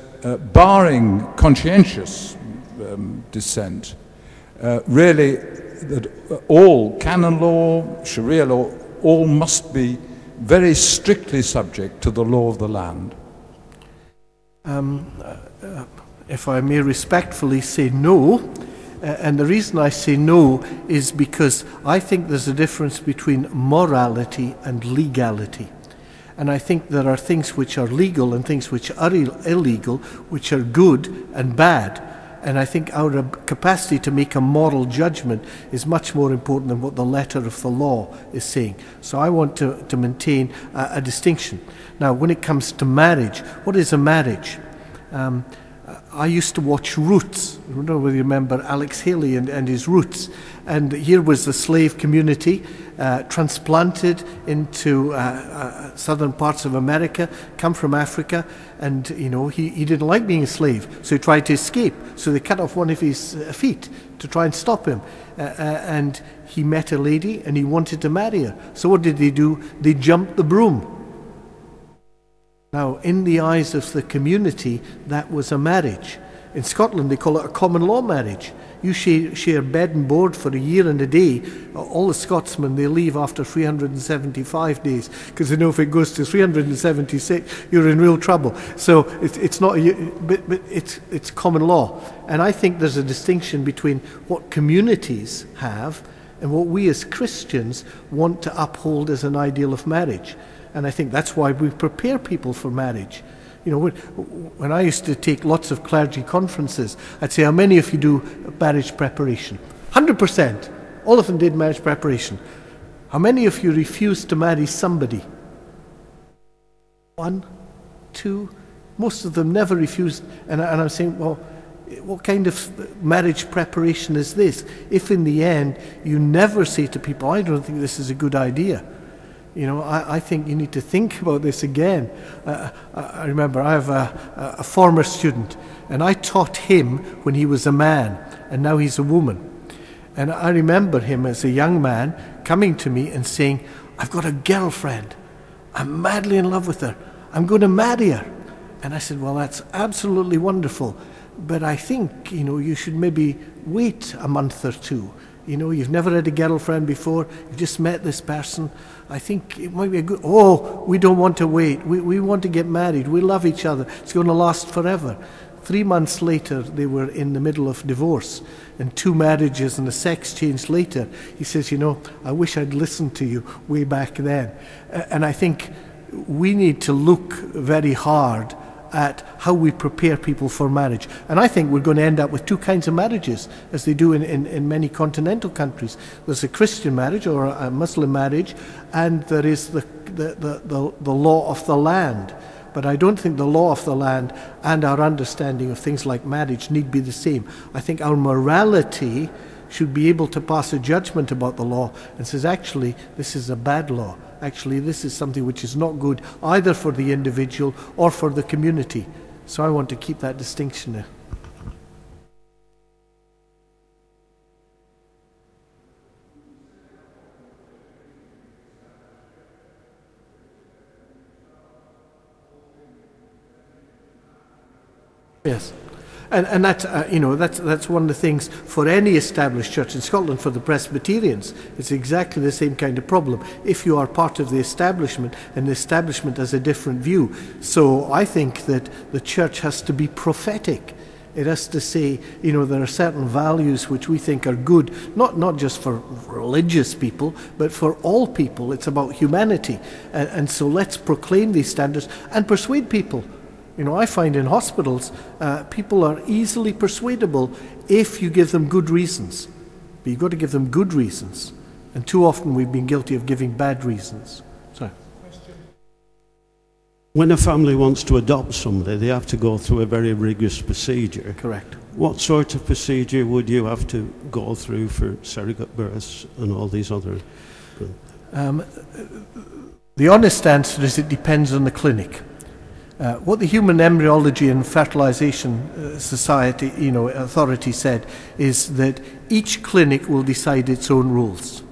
barring conscientious dissent, really, that all canon law, Sharia law, all must be very strictly subject to the law of the land. If I may respectfully say no, and the reason I say no is because I think there's a difference between morality and legality. And I think there are things which are legal and things which are illegal, which are good and bad. And I think our capacity to make a moral judgment is much more important than what the letter of the law is saying. So I want to maintain a distinction. Now, when it comes to marriage, what is a marriage? I used to watch Roots. I don't know whether you remember Alex Haley and his Roots. And here was the slave community transplanted into southern parts of America, come from Africa, and he didn't like being a slave, so he tried to escape. So they cut off one of his feet to try and stop him. And he met a lady and he wanted to marry her. So what did they do? They jumped the broom. Now, in the eyes of the community, that was a marriage. In Scotland, they call it a common law marriage. You share bed and board for a year and a day. All the Scotsmen, they leave after 375 days, because they know if it goes to 376, you're in real trouble. So it's not, but it's common law. And I think there's a distinction between what communities have and what we as Christians want to uphold as an ideal of marriage. And I think that's why we prepare people for marriage. When I used to take lots of clergy conferences, I'd say, how many of you do marriage preparation? 100%. All of them did marriage preparation. How many of you refused to marry somebody? 1, 2. Most of them never refused. And I'm saying, well, what kind of marriage preparation is this? If in the end you never say to people, I don't think this is a good idea. I think you need to think about this again. I remember I have a former student, and I taught him when he was a man, and now he's a woman. And I remember him as a young man coming to me and saying, I've got a girlfriend. I'm madly in love with her. I'm going to marry her. And I said, well, that's absolutely wonderful. But I think, you should maybe wait a month or two You know, you've never had a girlfriend before, you just met this person. I think it might be a good, oh, we don't want to wait. We want to get married. We love each other. It's going to last forever. 3 months later, they were in the middle of divorce and 2 marriages and a sex change later. He says, you know, I wish I'd listened to you way back then. And I think we need to look very hard at how we prepare people for marriage. And I think we're going to end up with 2 kinds of marriages, as they do in many continental countries. There's a Christian marriage or a Muslim marriage, and there is the law of the land. But I don't think the law of the land and our understanding of things like marriage need be the same. I think our morality should be able to pass a judgment about the law and says, actually, this is a bad law. Actually, this is something which is not good either for the individual or for the community. So I want to keep that distinction there. Yes. And that's, you know, that's one of the things for any established church in Scotland. For the Presbyterians, it's exactly the same kind of problem. If you are part of the establishment, and the establishment has a different view. So I think that the church has to be prophetic. It has to say, you know, there are certain values which we think are good, not just for religious people, but for all people. It's about humanity. And so let's proclaim these standards and persuade people. You know, I find in hospitals, people are easily persuadable if you give them good reasons. But you've got to give them good reasons. And too often we've been guilty of giving bad reasons. Sorry. When a family wants to adopt somebody, they have to go through a very rigorous procedure. Correct. What sort of procedure would you have to go through for surrogate births and all these other... The honest answer is it depends on the clinic. What the Human Embryology and Fertilization Society, you know, authority said is that each clinic will decide its own rules.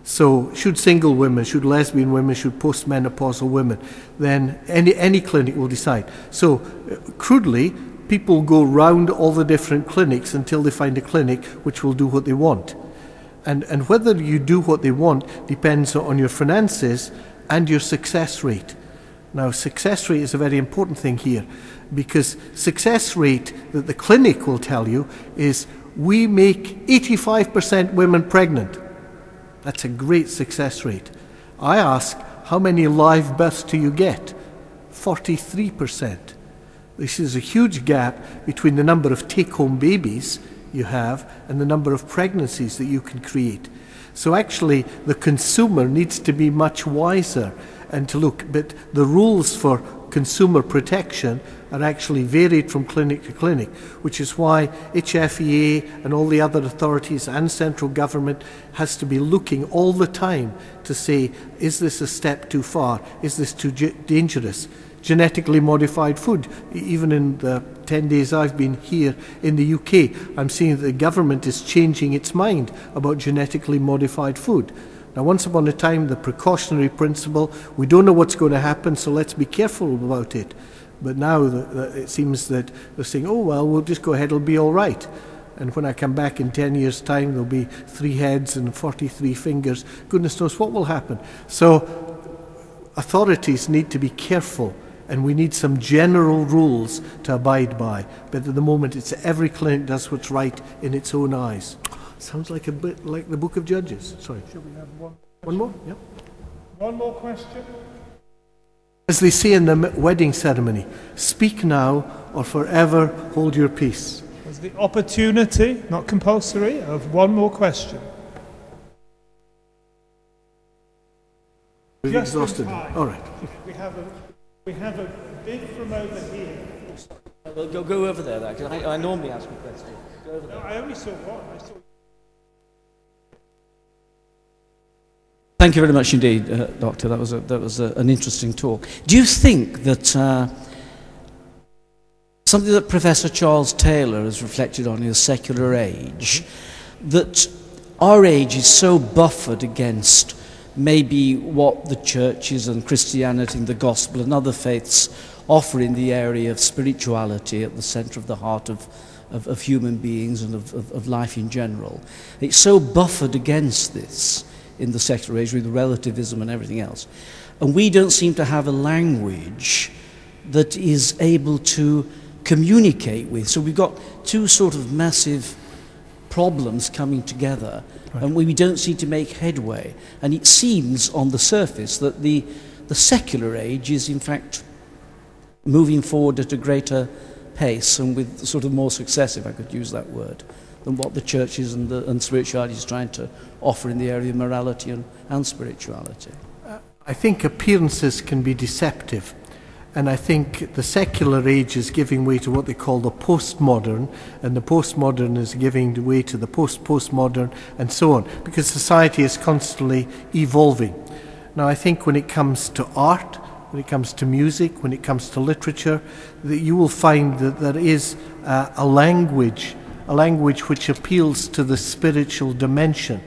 So should single women, should lesbian women, should postmenopausal women, then any clinic will decide. So crudely, people go round all the different clinics until they find a clinic which will do what they want. And whether you do what they want depends on your finances and your success rate. Now, success rate is a very important thing here, because success rate that the clinic will tell you is we make 85% women pregnant. That's a great success rate. I ask, how many live births do you get? 43%. This is a huge gap between the number of take-home babies you have and the number of pregnancies that you can create. So actually, the consumer needs to be much wiser and to look, but the rules for consumer protection are actually varied from clinic to clinic, which is why HFEA and all the other authorities and central government has to be looking all the time to say, is this a step too far? Is this too dangerous? Genetically modified food, even in the 10 days I've been here in the UK, I'm seeing that the government is changing its mind about genetically modified food. Now, once upon a time, the precautionary principle, we don't know what's going to happen, so let's be careful about it. But now it seems that they're saying, oh, well, we'll just go ahead, it'll be all right. And when I come back in 10 years' time, there'll be 3 heads and 43 fingers. Goodness knows what will happen. So authorities need to be careful, and we need some general rules to abide by. But at the moment, it's every clinic does what's right in its own eyes. Sounds like a bit like the Book of Judges. Sorry. Should we have one more? Yep. One more question. As they say in the wedding ceremony, speak now or forever hold your peace. There's the opportunity, not compulsory, of one more question. We've exhausted. All right. We have a bid from over here. Well, go over there, because I normally ask a question. Go over there. No, I only saw one. I saw. Thank you very much indeed, Doctor. That was an interesting talk. Do you think that something that Professor Charles Taylor has reflected on in A Secular Age, that our age is so buffered against maybe what the churches and Christianity and the gospel and other faiths offer in the area of spirituality at the centre of the heart of of human beings and of life in general. It's so buffered against this in the secular age with relativism and everything else. And we don't seem to have a language that is able to communicate with. So we've got two sort of massive problems coming together, right, and we don't seem to make headway. And it seems on the surface that the secular age is in fact moving forward at a greater pace and with sort of more success, if I could use that word, than what the churches and spirituality is trying to offer in the area of morality and spirituality. I think appearances can be deceptive. And I think the secular age is giving way to what they call the postmodern, and the postmodern is giving way to the postmodern, and so on, because society is constantly evolving. Now, I think when it comes to art, when it comes to music, when it comes to literature, that you will find that there is a language which appeals to the spiritual dimension.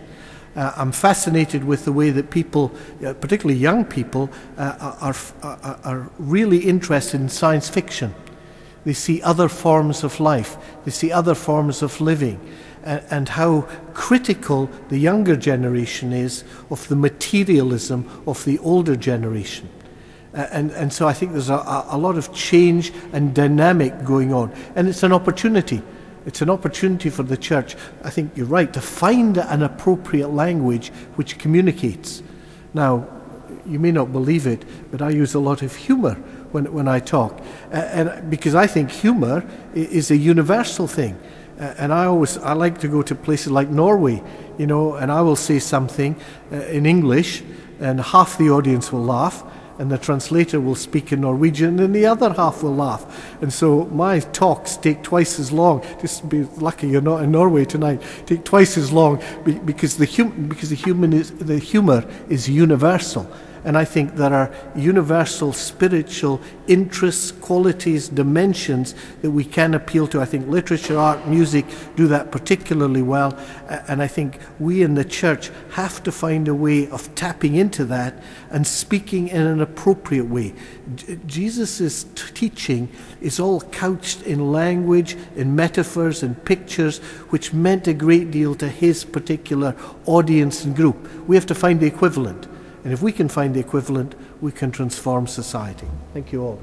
I'm fascinated with the way that people, particularly young people, are really interested in science fiction. They see other forms of life, they see other forms of living, and how critical the younger generation is of the materialism of the older generation. And so I think there's a lot of change and dynamic going on, and it's an opportunity. It's an opportunity for the church, I think you're right, to find an appropriate language which communicates. Now, you may not believe it, but I use a lot of humour when I talk, and because I think humour is a universal thing. And I like to go to places like Norway, you know, and I will say something in English, and half the audience will laugh, and the translator will speak in Norwegian, and the other half will laugh. And so my talks take twice as long. Just be lucky you're not in Norway tonight. Take twice as long because the humour is universal. And I think there are universal spiritual interests, qualities, dimensions that we can appeal to. I think literature, art, music do that particularly well. And I think we in the church have to find a way of tapping into that and speaking in an appropriate way. Jesus' teaching is all couched in language, in metaphors, in pictures, which meant a great deal to his particular audience and group. We have to find the equivalent. And if we can find the equivalent, we can transform society. Thank you all.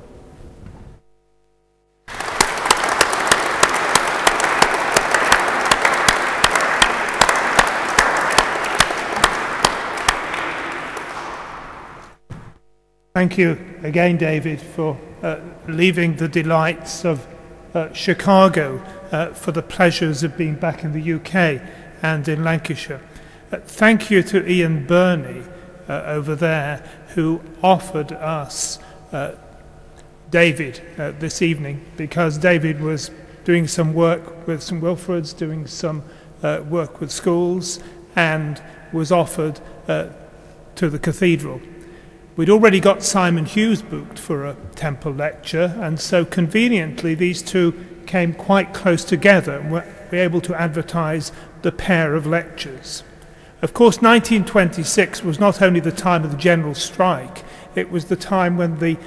Thank you again, David, for leaving the delights of Chicago for the pleasures of being back in the UK and in Lancashire. Thank you to Ian Burney over there, who offered us David this evening, because David was doing some work with some Wilfreds, doing some work with schools, and was offered to the cathedral. We'd already got Simon Hughes booked for a temple lecture, and so conveniently these two came quite close together and were able to advertise the pair of lectures. Of course, 1926 was not only the time of the general strike, it was the time when the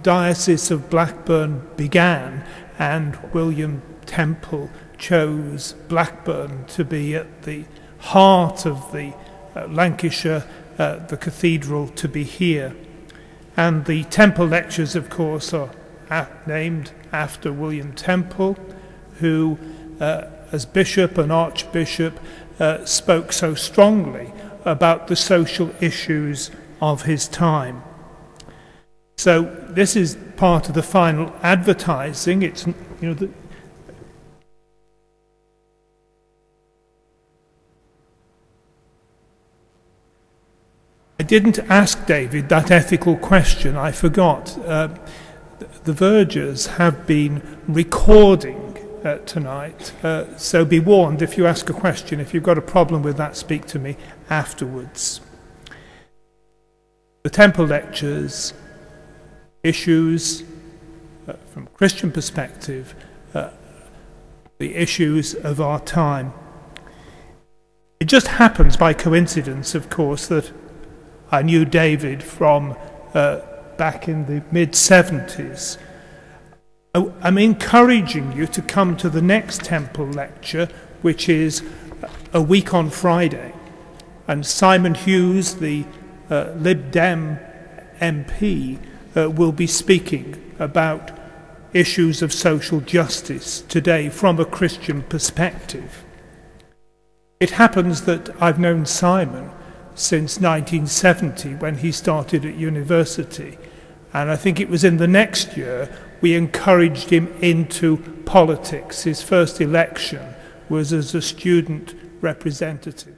Diocese of Blackburn began, and William Temple chose Blackburn to be at the heart of the Lancashire, the cathedral to be here. And the Temple lectures, of course, are named after William Temple, who, as bishop and archbishop, spoke so strongly about the social issues of his time. So this is part of the final advertising. It's, you know, I didn't ask David that ethical question. I forgot. The vergers have been recording tonight, so be warned if you ask a question. If you've got a problem with that, speak to me afterwards. The Temple lectures, issues from Christian perspective, the issues of our time. It just happens by coincidence, of course, that I knew David from back in the mid-70s. I'm encouraging you to come to the next Temple lecture, which is a week on Friday. And Simon Hughes, the Lib Dem MP, will be speaking about issues of social justice today from a Christian perspective. It happens that I've known Simon since 1970 when he started at university, and I think it was in the next year we encouraged him into politics. His first election was as a student representative.